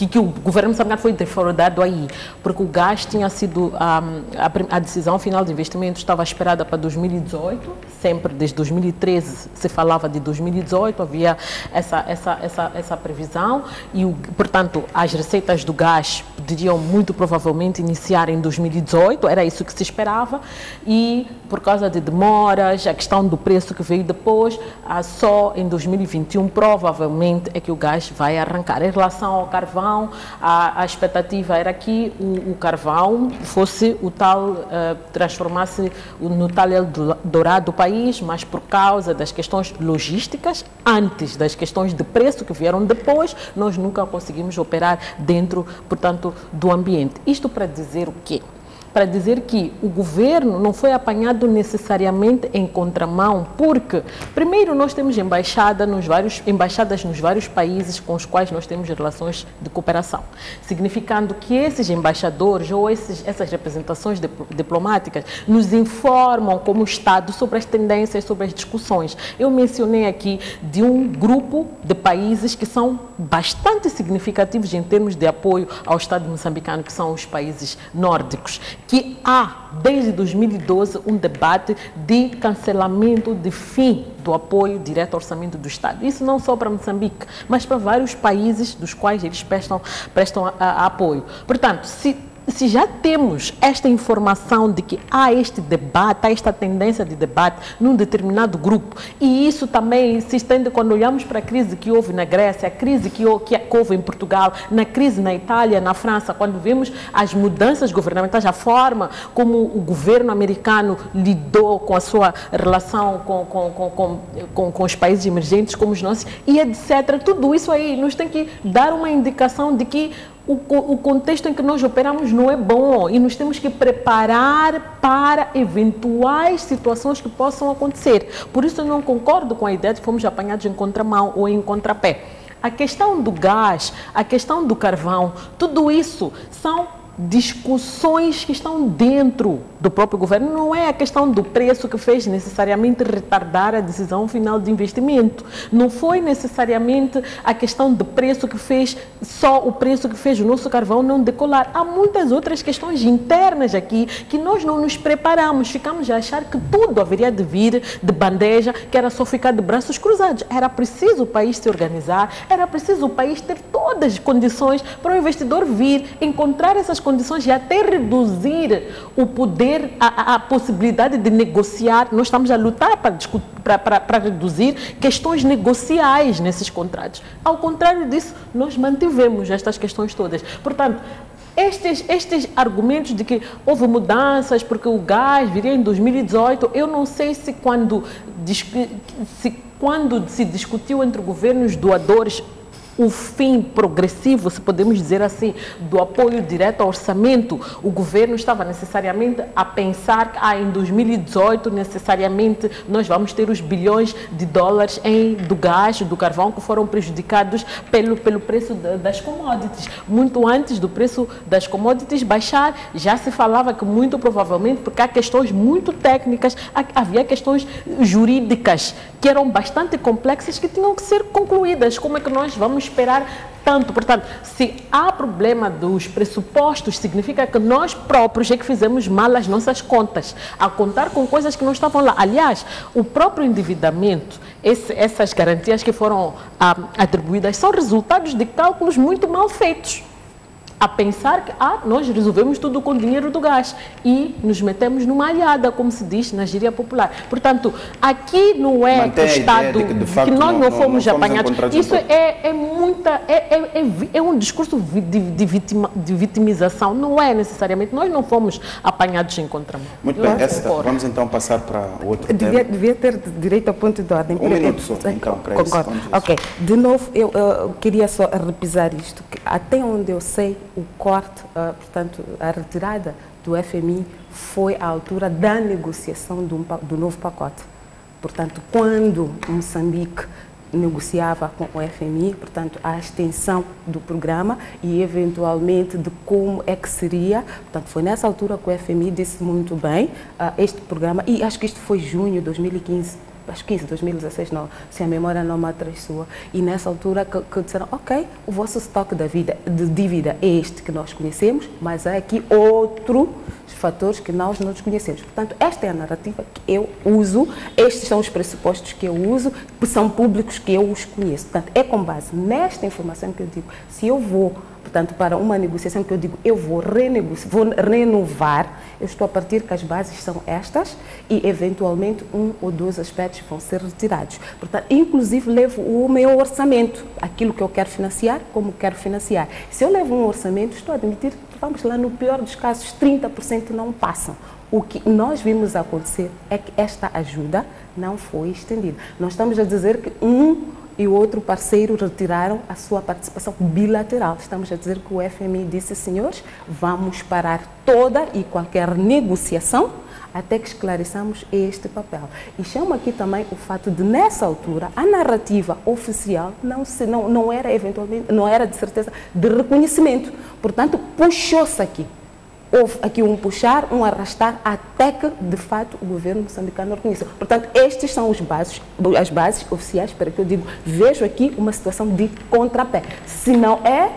que o governo moçambicano foi defraudado aí, porque o gás tinha sido, a decisão final de investimento estava esperada para 2018, sempre desde 2013 se falava de 2018, havia essa previsão e, portanto, as receitas do gás poderiam muito provavelmente iniciar em 2018, era isso que se esperava e, por causa de demoras, a questão do preço que veio depois, só em 2021 provavelmente é que o gás vai arrancar. Em relação ao carvão, carvão, a expectativa era que o carvão fosse o tal, transformasse no tal Eldorado do país, mas por causa das questões logísticas, antes das questões de preço que vieram depois, nós nunca conseguimos operar dentro, portanto, do ambiente. Isto para dizer o quê? Para dizer que o governo não foi apanhado necessariamente em contramão, porque, primeiro, nós temos embaixadas nos vários países com os quais nós temos relações de cooperação, significando que esses embaixadores ou essas representações diplomáticas nos informam como Estado sobre as tendências, sobre as discussões. Eu mencionei aqui de um grupo de países que são bastante significativos em termos de apoio ao Estado moçambicano, que são os países nórdicos, que há, desde 2012, um debate de cancelamento, de fim do apoio direto ao orçamento do Estado. Isso não só para Moçambique, mas para vários países dos quais eles prestam apoio. Portanto, se já temos esta informação de que há este debate, há esta tendência de debate num determinado grupo, e isso também se estende quando olhamos para a crise que houve na Grécia, a crise que houve em Portugal, na crise na Itália, na França, quando vemos as mudanças governamentais, a forma como o governo americano lidou com a sua relação com os países emergentes como os nossos, e etc. Tudo isso aí nos tem que dar uma indicação de que o contexto em que nós operamos não é bom e nos temos que preparar para eventuais situações que possam acontecer. Por isso eu não concordo com a ideia de que fomos apanhados em contramão ou em contrapé. A questão do gás, a questão do carvão, tudo isso são discussões que estão dentro do próprio governo. Não é a questão do preço que fez necessariamente retardar a decisão final de investimento. Não foi necessariamente a questão do preço que fez, só o preço que fez o nosso carvão não decolar. Há muitas outras questões internas aqui que nós não nos preparamos. Ficamos a achar que tudo haveria de vir de bandeja, que era só ficar de braços cruzados. Era preciso o país se organizar, era preciso o país ter todas as condições para o investidor vir, encontrar essas condições e até reduzir o poder, a possibilidade de negociar. Nós estamos a lutar para reduzir questões negociais nesses contratos. Ao contrário disso, nós mantivemos estas questões todas. Portanto, estes argumentos de que houve mudanças porque o gás viria em 2018, eu não sei se quando se discutiu entre governos doadores o fim progressivo, se podemos dizer assim, do apoio direto ao orçamento, o governo estava necessariamente a pensar que em 2018 necessariamente nós vamos ter os bilhões de dólares do gás, do carvão, que foram prejudicados pelo preço das commodities. Muito antes do preço das commodities baixar, já se falava que muito provavelmente, porque há questões muito técnicas, havia questões jurídicas que eram bastante complexas que tinham que ser concluídas. Como é que nós vamos esperar tanto? Portanto, se há problema dos pressupostos, significa que nós próprios é que fizemos mal as nossas contas, a contar com coisas que não estavam lá. Aliás, o próprio endividamento, essas garantias que foram atribuídas, são resultados de cálculos muito mal feitos. A pensar que nós resolvemos tudo com o dinheiro do gás e nos metemos numa alhada, como se diz na gíria popular. Portanto, aqui não é que o Estado, que nós não fomos apanhados. Isso é um discurso de vitimização. Não é necessariamente. Nós não fomos apanhados em contramão. Muito bem, vamos então passar para o outro tema. Devia ter direito ao ponto de ordem. Um minuto só, então, para isso. Concordo. Ok. De novo, eu queria só repisar isto. Que até onde eu sei, o corte, portanto, a retirada do FMI foi à altura da negociação do novo pacote. Portanto, quando Moçambique negociava com o FMI, portanto, a extensão do programa e, eventualmente, de como é que seria. Portanto, foi nessa altura que o FMI disse muito bem este programa, e acho que isto foi junho de 2015. Acho que 2016, não, se a memória não me traiçoa. E nessa altura que disseram, ok, o vosso estoque de dívida é este que nós conhecemos, mas há aqui outros fatores que nós não desconhecemos. Portanto, esta é a narrativa que eu uso, estes são os pressupostos que eu uso, que são públicos, que eu os conheço. Portanto, é com base nesta informação que eu digo, se eu vou Portanto, para uma negociação que eu digo, eu vou renovar, eu estou a partir que as bases são estas e, eventualmente, 1 ou 2 aspectos vão ser retirados. Portanto, inclusive, levo o meu orçamento, aquilo que eu quero financiar, como quero financiar. Se eu levo um orçamento, estou a admitir que, vamos lá, no pior dos casos, 30% não passam. O que nós vimos acontecer é que esta ajuda não foi estendida. Nós estamos a dizer que um e o outro parceiro retiraram a sua participação bilateral. Estamos a dizer que o FMI disse, senhores, vamos parar toda e qualquer negociação até que esclareçamos este papel. E chamo aqui também o fato de, nessa altura, a narrativa oficial não era eventualmente, não era de certeza de reconhecimento. Portanto, puxou-se aqui. Houve aqui um puxar, um arrastar, até que, de fato, o governo moçambicano reconheceu. Portanto, estes são as bases oficiais, para que eu digo, vejo aqui uma situação de contrapé. Se não é...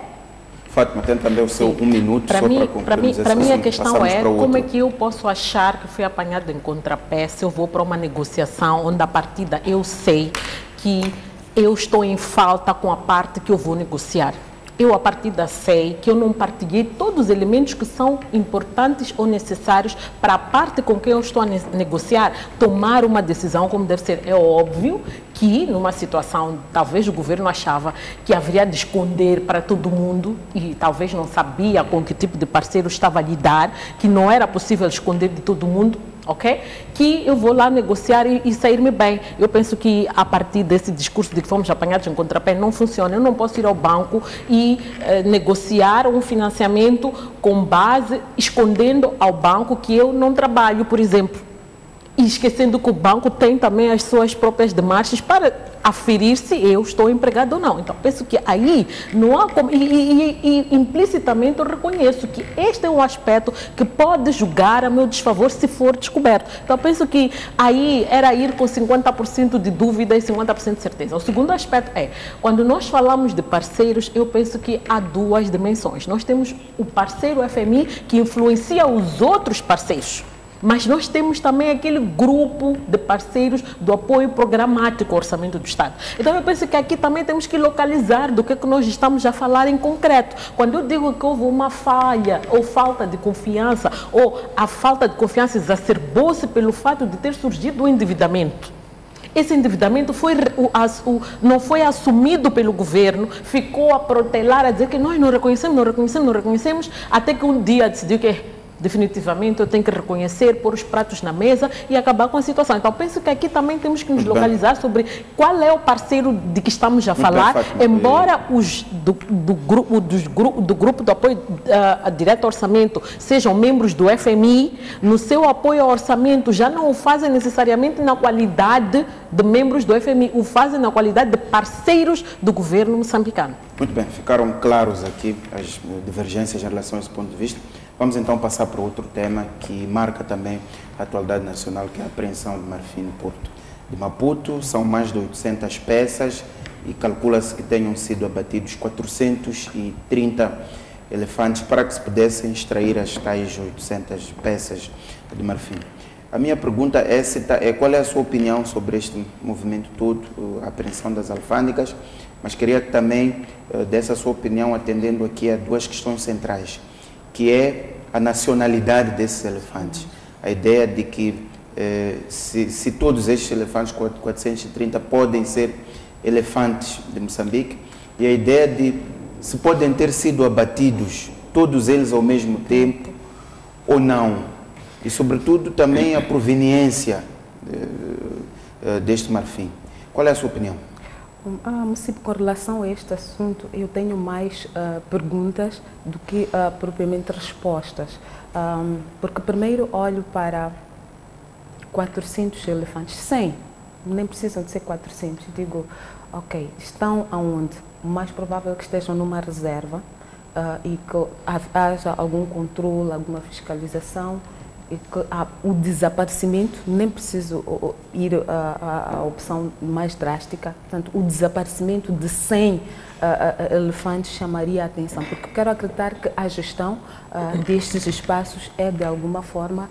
Fátima, tem também o seu 1 minuto para só mim, para concluir. Para mim a questão é como é que eu posso achar que fui apanhado em contrapé se eu vou para uma negociação onde, a partida, eu sei que eu estou em falta com a parte que eu vou negociar. Eu, a partir da sei que eu não partilhei todos os elementos que são importantes ou necessários para a parte com quem eu estou a negociar tomar uma decisão como deve ser. É óbvio que, numa situação, talvez o governo achava que haveria de esconder para todo mundo e talvez não sabia com que tipo de parceiro estava a lidar, que não era possível esconder de todo mundo. Ok? Que eu vou lá negociar e sair-me bem. Eu penso que, a partir desse discurso de que fomos apanhados em contrapé, não funciona. Eu não posso ir ao banco e negociar um financiamento com base, escondendo ao banco que eu não trabalho, por exemplo. E esquecendo que o banco tem também as suas próprias demarches para aferir se eu estou empregado ou não. Então, penso que aí não há como... E implicitamente eu reconheço que este é um aspecto que pode julgar a meu desfavor se for descoberto. Então, penso que aí era ir com 50% de dúvida e 50% de certeza. O segundo aspecto é, quando nós falamos de parceiros, eu penso que há 2 dimensões. Nós temos o parceiro FMI que influencia os outros parceiros. Mas nós temos também aquele grupo de parceiros do apoio programático ao orçamento do Estado. Então, eu penso que aqui também temos que localizar do que nós estamos a falar em concreto. Quando eu digo que houve uma falha ou falta de confiança, ou a falta de confiança exacerbou-se pelo fato de ter surgido o endividamento. Esse endividamento não foi assumido pelo governo, ficou a protelar, a dizer que nós não reconhecemos, até que um dia decidiu que definitivamente eu tenho que reconhecer, pôr os pratos na mesa e acabar com a situação. Então, penso que aqui também temos que nos localizar sobre qual é o parceiro de que estamos a falar, embora os do grupo do apoio direto ao orçamento sejam membros do FMI, no seu apoio ao orçamento já não o fazem necessariamente na qualidade de membros do FMI, o fazem na qualidade de parceiros do governo moçambicano. Muito bem, ficaram claros aqui as divergências em relação a esse ponto de vista. Vamos então passar para outro tema que marca também a atualidade nacional, que é a apreensão de marfim no porto de Maputo. São mais de 800 peças e calcula-se que tenham sido abatidos 430 elefantes para que se pudessem extrair as tais 800 peças de marfim. A minha pergunta é qual é a sua opinião sobre este movimento todo, a apreensão das alfândegas, mas queria também dessa sua opinião atendendo aqui a 2 questões centrais, que é a nacionalidade desses elefantes. A ideia de que se todos estes elefantes, 430, podem ser elefantes de Moçambique, e a ideia de se podem ter sido abatidos todos eles ao mesmo tempo ou não. E, sobretudo, também a proveniência deste marfim. Qual é a sua opinião? Com relação a este assunto, eu tenho mais perguntas do que propriamente respostas. Porque primeiro olho para 400 elefantes, 100, nem precisam de ser 400. Digo, ok, estão aonde? O mais provável é que estejam numa reserva e que haja algum controle, alguma fiscalização. E que o desaparecimento, nem preciso ir à opção mais drástica, portanto, o desaparecimento de 100 elefantes chamaria a atenção, porque quero acreditar que a gestão destes espaços é, de alguma forma,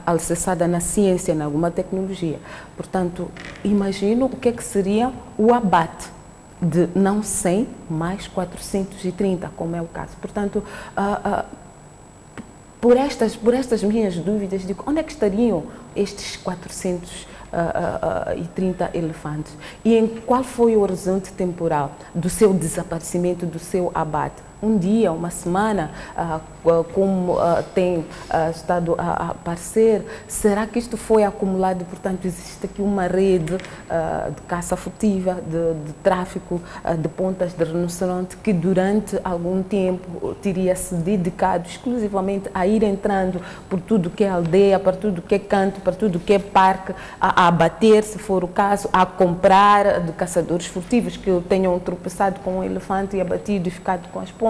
alicerçada na ciência, em alguma tecnologia. Portanto, imagino o que é que seria o abate. de não 100, mais 430, como é o caso. Portanto, por estas minhas dúvidas, digo, onde é que estariam estes 430 elefantes? E em qual foi o horizonte temporal do seu desaparecimento, do seu abate? Um dia, uma semana, como tem estado a aparecer, será que isto foi acumulado? Portanto, existe aqui uma rede de caça furtiva, de tráfico de pontas de rinoceronte, que durante algum tempo teria se dedicado exclusivamente a ir entrando por tudo que é aldeia, para tudo que é canto, para tudo que é parque, a abater, se for o caso, a comprar de caçadores furtivos que tenham tropeçado com um elefante e abatido e ficado com as pontas,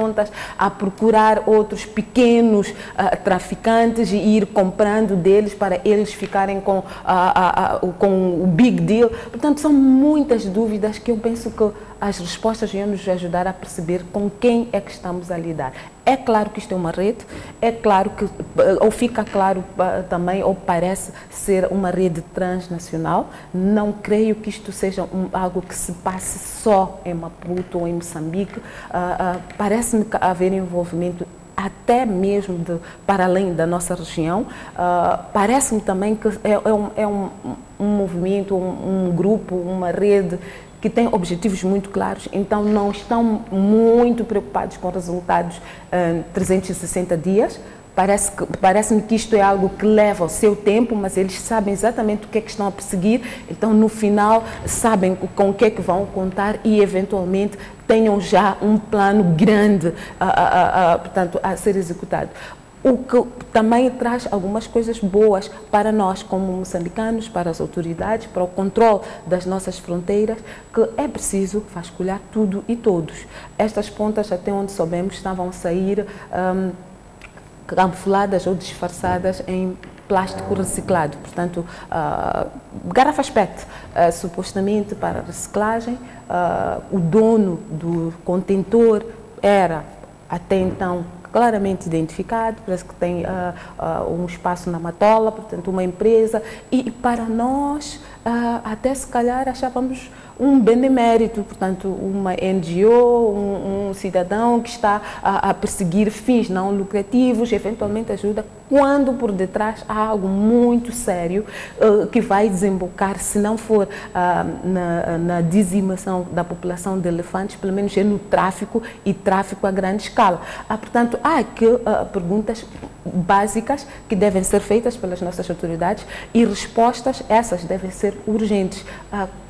a procurar outros pequenos traficantes e ir comprando deles para eles ficarem com o big deal. Portanto, são muitas dúvidas que eu penso que as respostas vão nos ajudar a perceber com quem é que estamos a lidar. É claro que isto é uma rede, é claro que, ou fica claro também, ou parece ser uma rede transnacional. Não creio que isto seja algo que se passe só em Maputo ou em Moçambique. Parece-me haver envolvimento até mesmo para além da nossa região. Parece-me também que é um movimento, um grupo, uma rede que tem objetivos muito claros, então não estão muito preocupados com resultados 360 dias. Parece-me que isto é algo que leva o seu tempo, mas eles sabem exatamente o que é que estão a perseguir, então no final sabem com o que é que vão contar e eventualmente tenham já um plano grande portanto, a ser executado. O que também traz algumas coisas boas para nós, como moçambicanos, para as autoridades, para o controle das nossas fronteiras, que é preciso vasculhar tudo e todos. Estas pontas, até onde soubemos, estavam a sair camufladas ou disfarçadas em plástico reciclado, portanto, garrafas PET, supostamente para reciclagem. O dono do contentor era, até então, claramente identificado, parece que tem um espaço na Matola, portanto uma empresa, e para nós até se calhar achávamos um benemérito, portanto uma NGO, um cidadão que está a perseguir fins não lucrativos, eventualmente ajuda, quando por detrás há algo muito sério que vai desembocar, se não for na dizimação da população de elefantes, pelo menos é no tráfico, e tráfico a grande escala. Portanto, há aqui perguntas básicas que devem ser feitas pelas nossas autoridades e respostas, essas devem ser urgentes.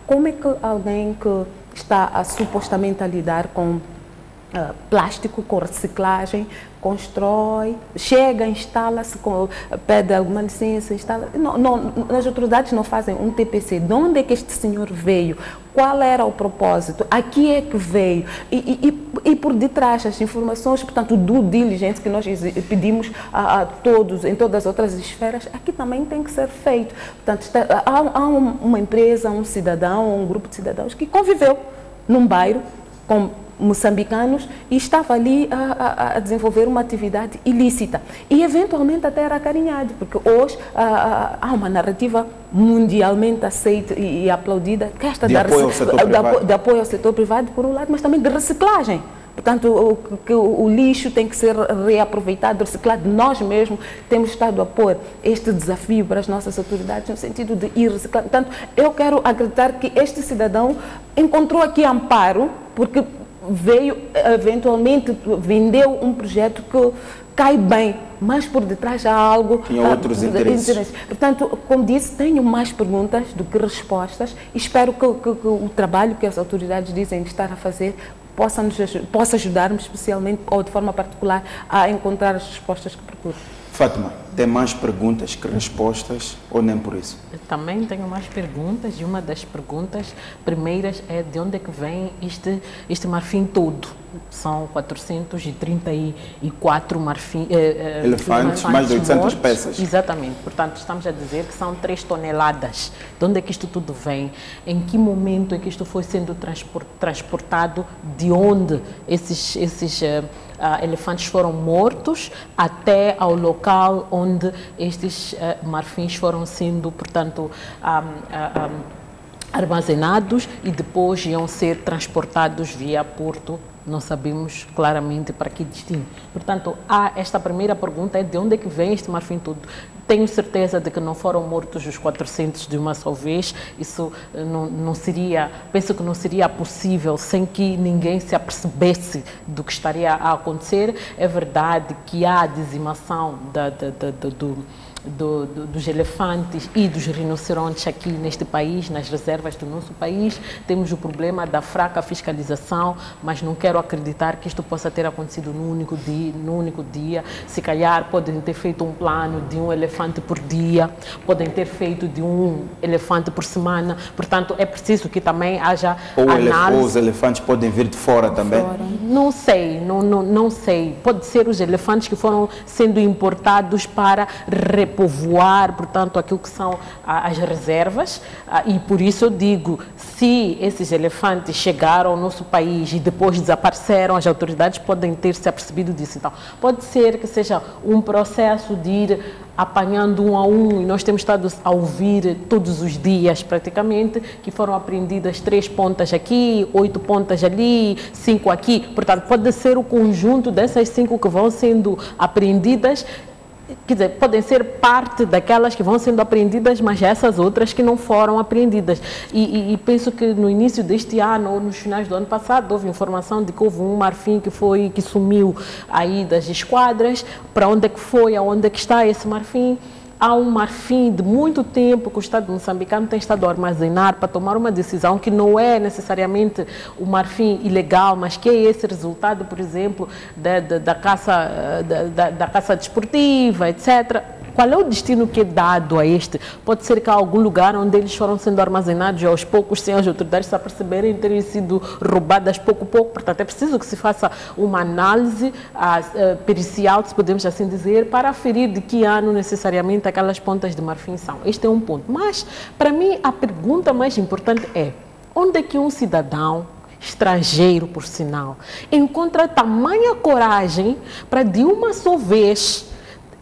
Como é que alguém que está supostamente a lidar com plástico, com reciclagem, constrói, chega, instala-se, pede alguma licença, instala. As autoridades não fazem um TPC. De onde é que este senhor veio? Qual era o propósito? Aqui é que veio? E por detrás as informações, portanto, do diligence que nós pedimos a todos, em todas as outras esferas, aqui também tem que ser feito. Portanto, há uma empresa, um cidadão, um grupo de cidadãos que conviveu num bairro com moçambicanos e estava ali a desenvolver uma atividade ilícita e eventualmente até era acarinhado, porque hoje há uma narrativa mundialmente aceita e aplaudida que esta de apoio ao setor privado por um lado, mas também de reciclagem. Portanto, o lixo tem que ser reaproveitado, reciclado. Nós mesmos temos estado a pôr este desafio para as nossas autoridades no sentido de ir reciclar. Portanto, eu quero acreditar que este cidadão encontrou aqui amparo, porque veio, eventualmente, vendeu um projeto que cai bem, mas por detrás há algo... Tinha outros interesses. Portanto, como disse, tenho mais perguntas do que respostas e espero que o trabalho que as autoridades dizem estar a fazer possa ajudar-me especialmente ou de forma particular a encontrar as respostas que procuro. Fátima, tem mais perguntas que respostas ou nem por isso? Eu também tenho mais perguntas e uma das perguntas primeiras é de onde é que vem este marfim todo? São 434 elefantes, mais de 800 mortos. peças. Exatamente, portanto estamos a dizer que são 3 toneladas. De onde é que isto tudo vem? Em que momento é que isto foi sendo transportado? De onde esses elefantes foram mortos até ao local onde estes marfins foram sendo, portanto, armazenados e depois iam ser transportados via porto. Não sabemos claramente para que destino. Portanto, esta primeira pergunta é de onde é que vem este marfim todo? Tenho certeza de que não foram mortos os 400 de uma só vez. Isso não seria, penso que não seria possível sem que ninguém se apercebesse do que estaria a acontecer. É verdade que há dizimação dos elefantes e dos rinocerontes aqui neste país, nas reservas do nosso país. Temos o problema da fraca fiscalização, mas não quero acreditar que isto possa ter acontecido num único dia. Se calhar podem ter feito um plano de um elefante por dia, podem ter feito de um elefante por semana. Portanto, é preciso que também haja análise. Ou os elefantes podem vir de fora também? Não sei, não sei. Pode ser os elefantes que foram sendo importados para repovoar, portanto, aquilo que são as reservas, e por isso eu digo, se esses elefantes chegaram ao nosso país e depois desapareceram, as autoridades podem ter se apercebido disso. Então, pode ser que seja um processo de ir apanhando um a um, e nós temos estado a ouvir todos os dias, praticamente, que foram apreendidas 3 pontas aqui, 8 pontas ali, 5 aqui. Portanto, pode ser o conjunto dessas 5 que vão sendo apreendidas. Quer dizer, podem ser parte daquelas que vão sendo apreendidas, mas essas outras que não foram apreendidas. E penso que no início deste ano, ou nos finais do ano passado, houve informação de que houve um marfim que sumiu aí das esquadras. Para onde é que foi, aonde é que está esse marfim? Há um marfim de muito tempo que o Estado moçambicano tem estado a armazenar para tomar uma decisão que não é necessariamente o marfim ilegal, mas que é esse resultado, por exemplo, da caça desportiva, etc. Qual é o destino que é dado a este? Pode ser que há algum lugar onde eles foram sendo armazenados aos poucos, sem as autoridades se aperceberem, terem sido roubadas pouco a pouco. Portanto, é preciso que se faça uma análise pericial, se podemos assim dizer, para aferir de que ano necessariamente aquelas pontas de marfim são. Este é um ponto. Mas, para mim, a pergunta mais importante é: onde é que um cidadão estrangeiro, por sinal, encontra tamanha coragem para, de uma só vez,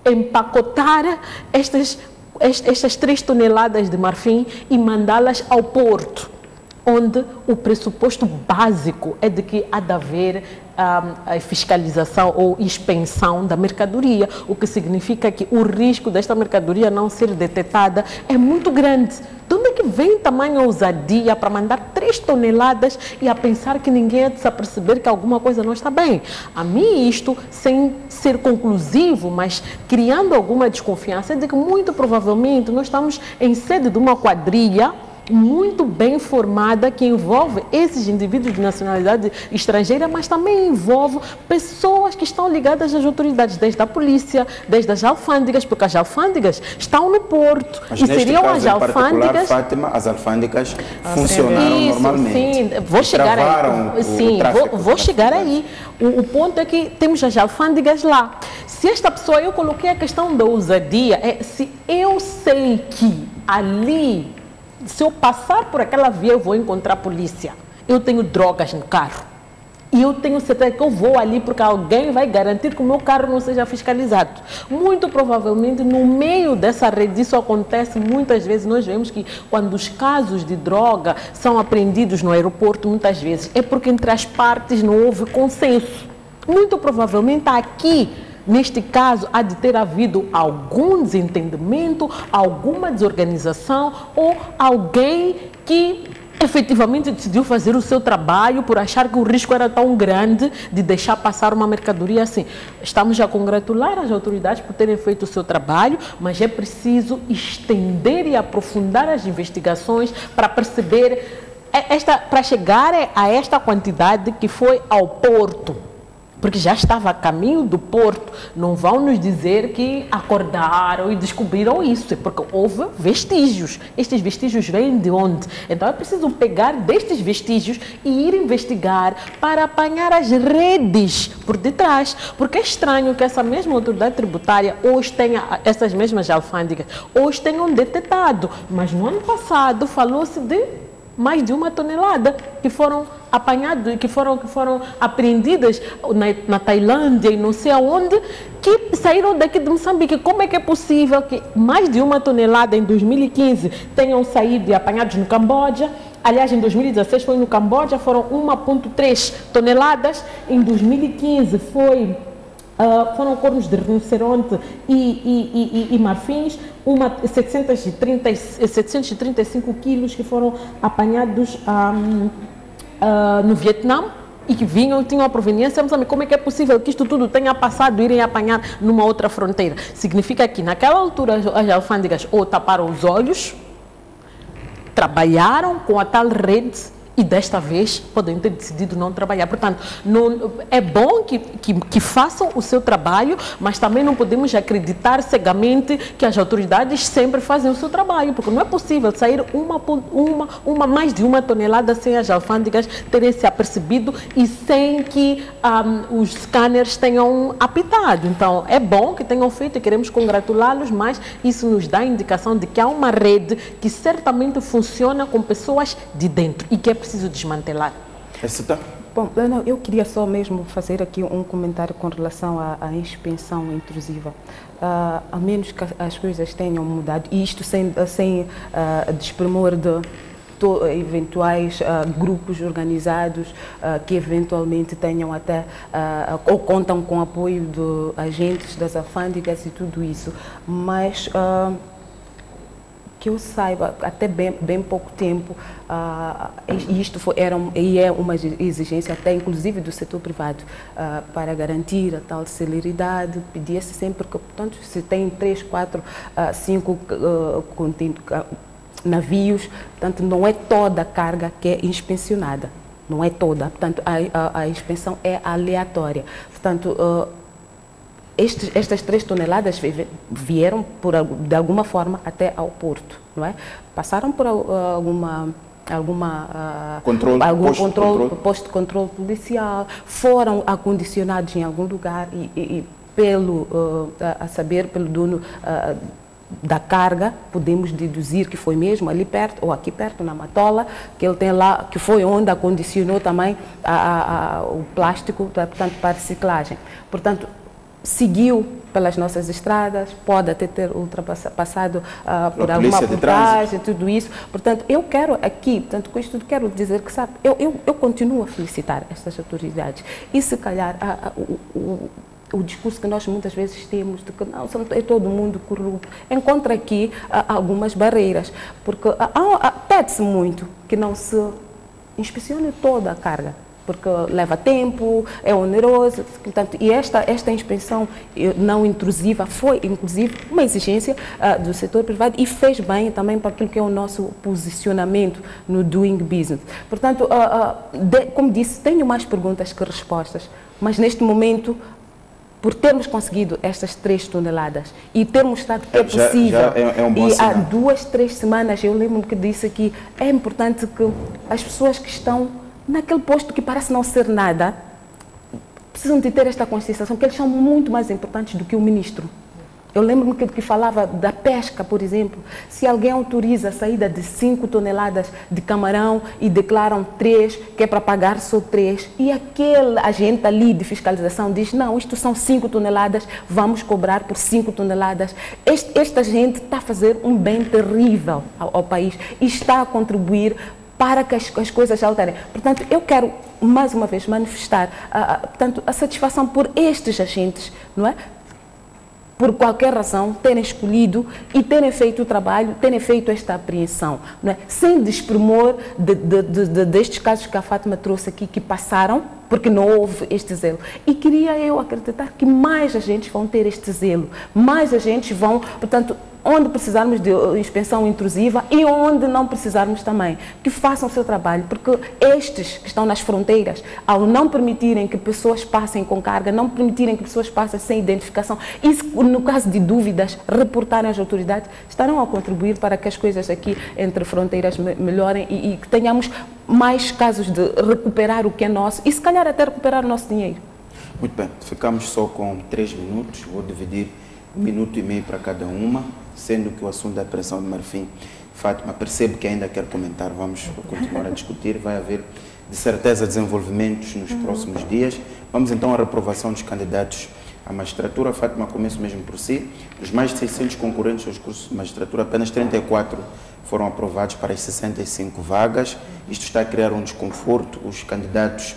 empacotar estas 3 toneladas de marfim e mandá-las ao porto, onde o pressuposto básico é de que há de haver a fiscalização ou expensão da mercadoria, o que significa que o risco desta mercadoria não ser detectada é muito grande. De onde é que vem tamanha ousadia para mandar 3 toneladas e a pensar que ninguém é de se aperceber que alguma coisa não está bem? A mim isto, sem ser conclusivo, mas criando alguma desconfiança, é de que muito provavelmente nós estamos em sede de uma quadrilha muito bem formada que envolve esses indivíduos de nacionalidade estrangeira, mas também envolve pessoas que estão ligadas às autoridades, desde a polícia, desde as alfândegas, porque as alfândegas estão no porto. Mas e neste seriam caso, as alfândegas. Fátima, as alfândegas funcionaram normalmente. Sim, vou chegar aí. Sim, vou chegar aí. O ponto é que temos as alfândegas lá. Se esta pessoa, eu coloquei a questão da ousadia, se eu sei que ali, se eu passar por aquela via, eu vou encontrar polícia. Eu tenho drogas no carro. E eu tenho certeza que eu vou ali porque alguém vai garantir que o meu carro não seja fiscalizado. Muito provavelmente, no meio dessa rede, isso acontece muitas vezes. Nós vemos que quando os casos de droga são apreendidos no aeroporto, muitas vezes, é porque entre as partes não houve consenso. Muito provavelmente aqui, neste caso, há de ter havido algum desentendimento, alguma desorganização ou alguém que efetivamente decidiu fazer o seu trabalho por achar que o risco era tão grande de deixar passar uma mercadoria assim. Estamos a congratular as autoridades por terem feito o seu trabalho, mas é preciso estender e aprofundar as investigações para perceber, para chegar a esta quantidade que foi ao porto. Porque já estava a caminho do porto. Não vão nos dizer que acordaram e descobriram isso, é porque houve vestígios. Estes vestígios vêm de onde? Então é preciso pegar destes vestígios e ir investigar para apanhar as redes por detrás. Porque é estranho que essa mesma autoridade tributária hoje tenha, essas mesmas alfândegas, hoje tenham detectado. Mas no ano passado falou-se de mais de 1 tonelada que foram apanhados, que foram apreendidas na Tailândia e não sei aonde, que saíram daqui de Moçambique. Como é que é possível que mais de 1 tonelada em 2015 tenham saído e apanhados no Camboja? Aliás, em 2016 foi no Camboja, foram 1,3 toneladas. Em 2015 foram cornos de rinoceronte e marfins, 735 quilos que foram apanhados no Vietnã e que tinham a proveniência. Como é que é possível que isto tudo tenha passado e irem apanhar numa outra fronteira? Significa que naquela altura as alfândegas ou taparam os olhos, trabalharam com a tal rede e desta vez podem ter decidido não trabalhar. Portanto, é bom que façam o seu trabalho, mas também não podemos acreditar cegamente que as autoridades sempre fazem o seu trabalho, porque não é possível sair mais de 1 tonelada sem as alfândegas terem se apercebido e sem que os scanners tenham apitado. Então, é bom que tenham feito e queremos congratulá-los, mas isso nos dá a indicação de que há uma rede que certamente funciona com pessoas de dentro e que é preciso desmantelar. Bom, eu queria só mesmo fazer aqui um comentário com relação à inspeção intrusiva. A menos que as coisas tenham mudado, e isto sem desprimor de eventuais grupos organizados que eventualmente tenham até ou contam com apoio de agentes das alfândegas e tudo isso, mas que eu saiba, até bem pouco tempo, e isto é uma exigência até inclusive do setor privado, para garantir a tal celeridade, pedia-se sempre que, portanto, se tem 3, 4, 5 navios, portanto, não é toda a carga que é inspecionada, não é toda, portanto, a inspeção é aleatória. Portanto, estas 3 toneladas vieram de alguma forma até ao porto, não é? Passaram por algum posto de controle policial, foram acondicionados em algum lugar e a saber pelo dono da carga, podemos deduzir que foi mesmo ali perto, ou aqui perto, na Matola, que ele tem lá, que foi onde acondicionou também o plástico, portanto, para reciclagem. Portanto, seguiu pelas nossas estradas, pode até ter ultrapassado por alguma portagem, tudo isso. Portanto, eu quero aqui, portanto, com isto quero dizer que, sabe, eu continuo a felicitar estas autoridades. E se calhar o discurso que nós muitas vezes temos de que não, é todo mundo corrupto, encontra aqui algumas barreiras, porque pede-se muito que não se inspecione toda a carga, porque leva tempo, é oneroso, portanto, e esta inspeção não intrusiva foi, inclusive, uma exigência do setor privado e fez bem também para aquilo que é o nosso posicionamento no Doing Business. Portanto, como disse, tenho mais perguntas que respostas, mas neste momento, por termos conseguido estas 3 toneladas e ter mostrado que é possível, um bom e há sinal. 2, 3 semanas, eu lembro-me que disse aqui, é importante que as pessoas que estão naquele posto que parece não ser nada, precisam de ter esta conscientização que eles são muito mais importantes do que o ministro. Eu lembro-me que falava da pesca, por exemplo. Se alguém autoriza a saída de 5 toneladas de camarão e declaram 3, que é para pagar só 3, e aquele agente ali de fiscalização diz, não, isto são 5 toneladas, vamos cobrar por 5 toneladas. Esta gente está a fazer um bem terrível ao país e está a contribuir para que as coisas alterem. Portanto, eu quero, mais uma vez, manifestar portanto, a satisfação por estes agentes, não é? Por qualquer razão, terem escolhido e terem feito o trabalho, terem feito esta apreensão, não é? Sem desprimor destes casos que a Fátima trouxe aqui, que passaram, porque não houve este zelo. E queria eu acreditar que mais agentes vão ter este zelo, mais agentes vão, portanto, onde precisarmos de inspeção intrusiva e onde não precisarmos também, que façam o seu trabalho, porque estes que estão nas fronteiras, ao não permitirem que pessoas passem com carga, não permitirem que pessoas passem sem identificação, e no caso de dúvidas, reportarem às autoridades, estarão a contribuir para que as coisas aqui entre fronteiras melhorem e que tenhamos mais casos de recuperar o que é nosso e se calhar até recuperar o nosso dinheiro. Muito bem, ficamos só com 3 minutos, vou dividir 1,5 minutos para cada uma, sendo que o assunto da apreensão de marfim, Fátima, percebo que ainda quer comentar, vamos continuar a discutir, vai haver de certeza, desenvolvimentos nos próximos dias. Vamos então à reprovação dos candidatos à magistratura. Fátima, começo mesmo por si. Dos mais de 600 concorrentes aos cursos de magistratura, apenas 34 foram aprovados para as 65 vagas. Isto está a criar um desconforto. Os candidatos,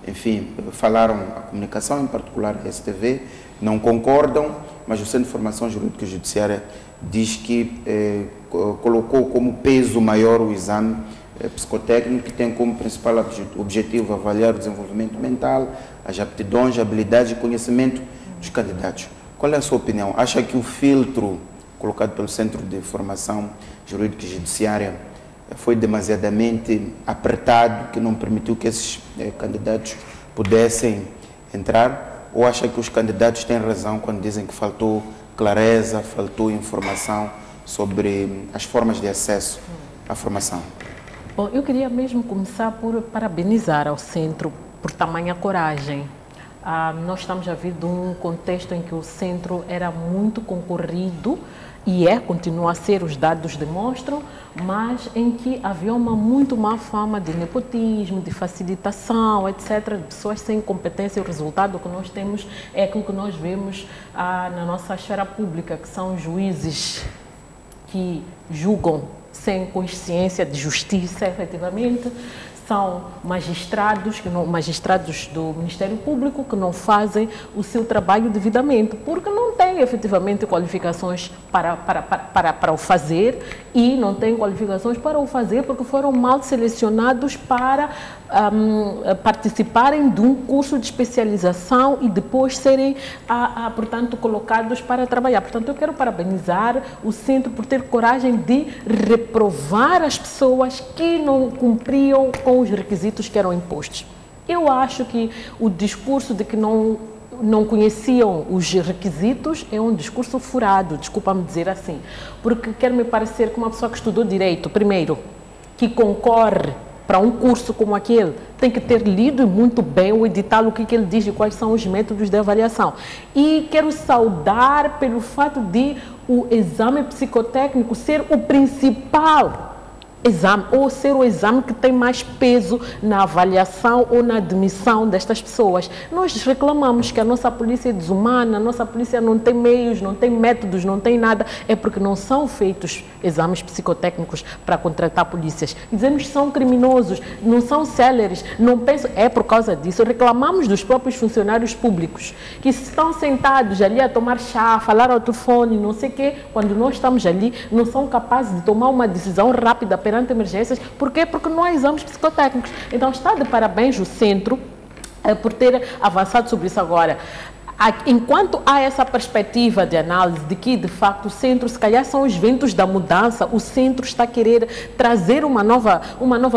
enfim, falaram à comunicação, em particular a STV, não concordam, mas o Centro de Formação Jurídica e Judiciária diz que colocou como peso maior o exame psicotécnico, que tem como principal objetivo avaliar o desenvolvimento mental, as aptidões, habilidades e conhecimento dos candidatos. Qual é a sua opinião? Acha que o filtro colocado pelo Centro de Formação Jurídica e Judiciária foi demasiadamente apertado, que não permitiu que esses candidatos pudessem entrar? Ou acha que os candidatos têm razão quando dizem que faltou clareza, faltou informação sobre as formas de acesso à formação? Bom, eu queria mesmo começar por parabenizar ao Centro por tamanha coragem. Nós estamos a vir de um contexto em que o Centro era muito concorrido, e continua a ser, os dados demonstram, mas em que havia uma muito má fama de nepotismo, de facilitação, etc., de pessoas sem competência. O resultado que nós temos é aquilo que nós vemos na nossa esfera pública, que são juízes que julgam sem consciência de justiça, efetivamente. São magistrados, magistrados do Ministério Público que não fazem o seu trabalho devidamente, porque não têm efetivamente qualificações para o fazer, e não têm qualificações para o fazer porque foram mal selecionados para participarem de um curso de especialização e depois serem, portanto, colocados para trabalhar. Portanto, eu quero parabenizar o Centro por ter coragem de reprovar as pessoas que não cumpriam com os requisitos que eram impostos. Eu acho que o discurso de que não conheciam os requisitos é um discurso furado, desculpa-me dizer assim, porque quer me parecer que uma pessoa que estudou Direito, primeiro, que concorre para um curso como aquele, tem que ter lido muito bem o edital, o que ele diz e quais são os métodos de avaliação. E quero saudar pelo fato de o exame psicotécnico ser o principal exame, ou ser o exame que tem mais peso na avaliação ou na admissão destas pessoas. Nós reclamamos que a nossa polícia é desumana, a nossa polícia não tem meios, não tem métodos, não tem nada, é porque não são feitos exames psicotécnicos para contratar polícias. Dizemos que são criminosos, não são céleres, não pensam, é por causa disso. Reclamamos dos próprios funcionários públicos, que estão sentados ali a tomar chá, a falar ao telefone, não sei o quê, quando nós estamos ali, não são capazes de tomar uma decisão rápida perante emergências. Por quê? Porque não há exames psicotécnicos. Então está de parabéns o Centro por ter avançado sobre isso agora. Enquanto há essa perspectiva de análise de que, de facto, o Centro, se calhar são os ventos da mudança, o Centro está a querer trazer uma nova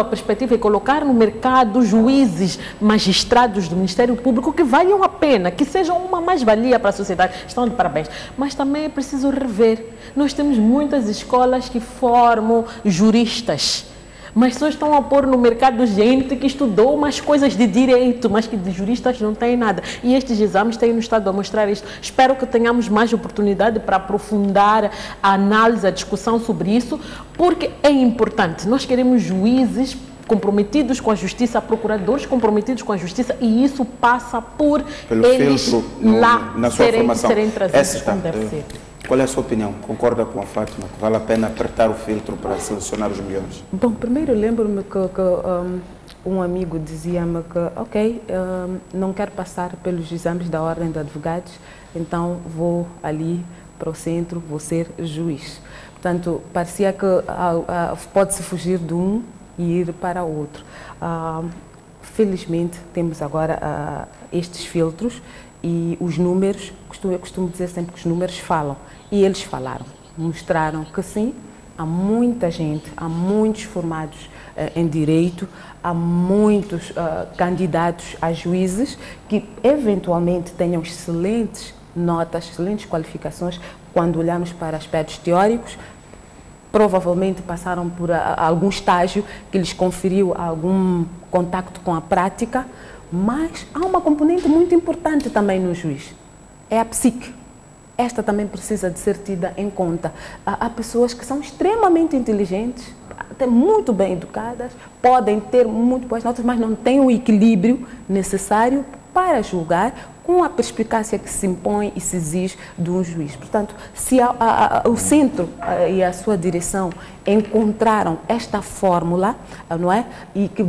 perspectiva e colocar no mercado juízes, magistrados do Ministério Público que valham a pena, que sejam uma mais-valia para a sociedade. Estão de parabéns. Mas também é preciso rever. Nós temos muitas escolas que formam juristas, mas só estão a pôr no mercado gente que estudou umas coisas de direito, mas que de juristas não tem nada. E estes exames têm nos estado a mostrar isto. Espero que tenhamos mais oportunidade para aprofundar a análise, a discussão sobre isso, porque é importante. Nós queremos juízes comprometidos com a justiça, procuradores comprometidos com a justiça, e isso passa por eles filtro lá na sua formação. serem trazidos como deve ser. Qual é a sua opinião? Concorda com a Fátima que vale a pena apertar o filtro para selecionar os melhores? Bom, primeiro lembro-me que um amigo dizia-me que, ok, não quero passar pelos exames da Ordem de Advogados, então vou ali para o Centro, vou ser juiz. Portanto, parecia que pode-se fugir de um e ir para o outro. Felizmente, temos agora estes filtros e os números, eu costumo dizer sempre que os números falam. E eles falaram, mostraram que sim, há muita gente, há muitos formados em Direito, há muitos candidatos a juízes que eventualmente tenham excelentes notas, excelentes qualificações. Quando olhamos para aspectos teóricos, provavelmente passaram por algum estágio que lhes conferiu algum contacto com a prática, mas há uma componente muito importante também no juiz, é a psique. Esta também precisa de ser tida em conta. Há pessoas que são extremamente inteligentes, até muito bem educadas, podem ter muito boas notas, mas não têm o equilíbrio necessário para julgar com a perspicácia que se impõe e se exige de um juiz. Portanto, se o centro e a sua direção encontraram esta fórmula, não é? E que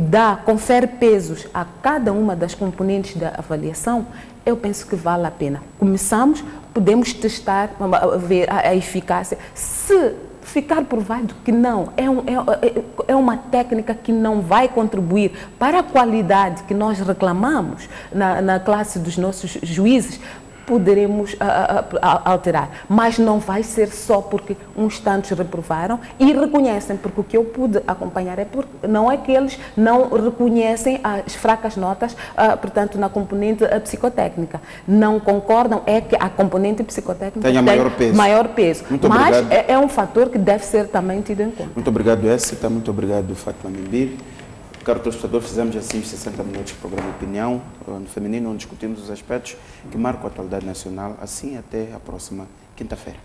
confere pesos a cada uma das componentes da avaliação, eu penso que vale a pena. Começamos, podemos testar, ver a eficácia. Se ficar provado que não, é uma técnica que não vai contribuir para a qualidade que nós reclamamos na classe dos nossos juízes, poderemos alterar. Mas não vai ser só porque uns tantos reprovaram e reconhecem, porque o que eu pude acompanhar não é que eles não reconhecem as fracas notas, portanto, na componente psicotécnica. Não concordam, é que a componente psicotécnica tem maior peso. Muito mas obrigado. É um fator que deve ser também tido em conta. Muito obrigado, Éssita. Muito obrigado, Fátima Mimbir. Caro telespectador, fizemos assim os 60 minutos de programa Opinião no Feminino, onde discutimos os aspectos que marcam a atualidade nacional. Assim, até a próxima quinta-feira.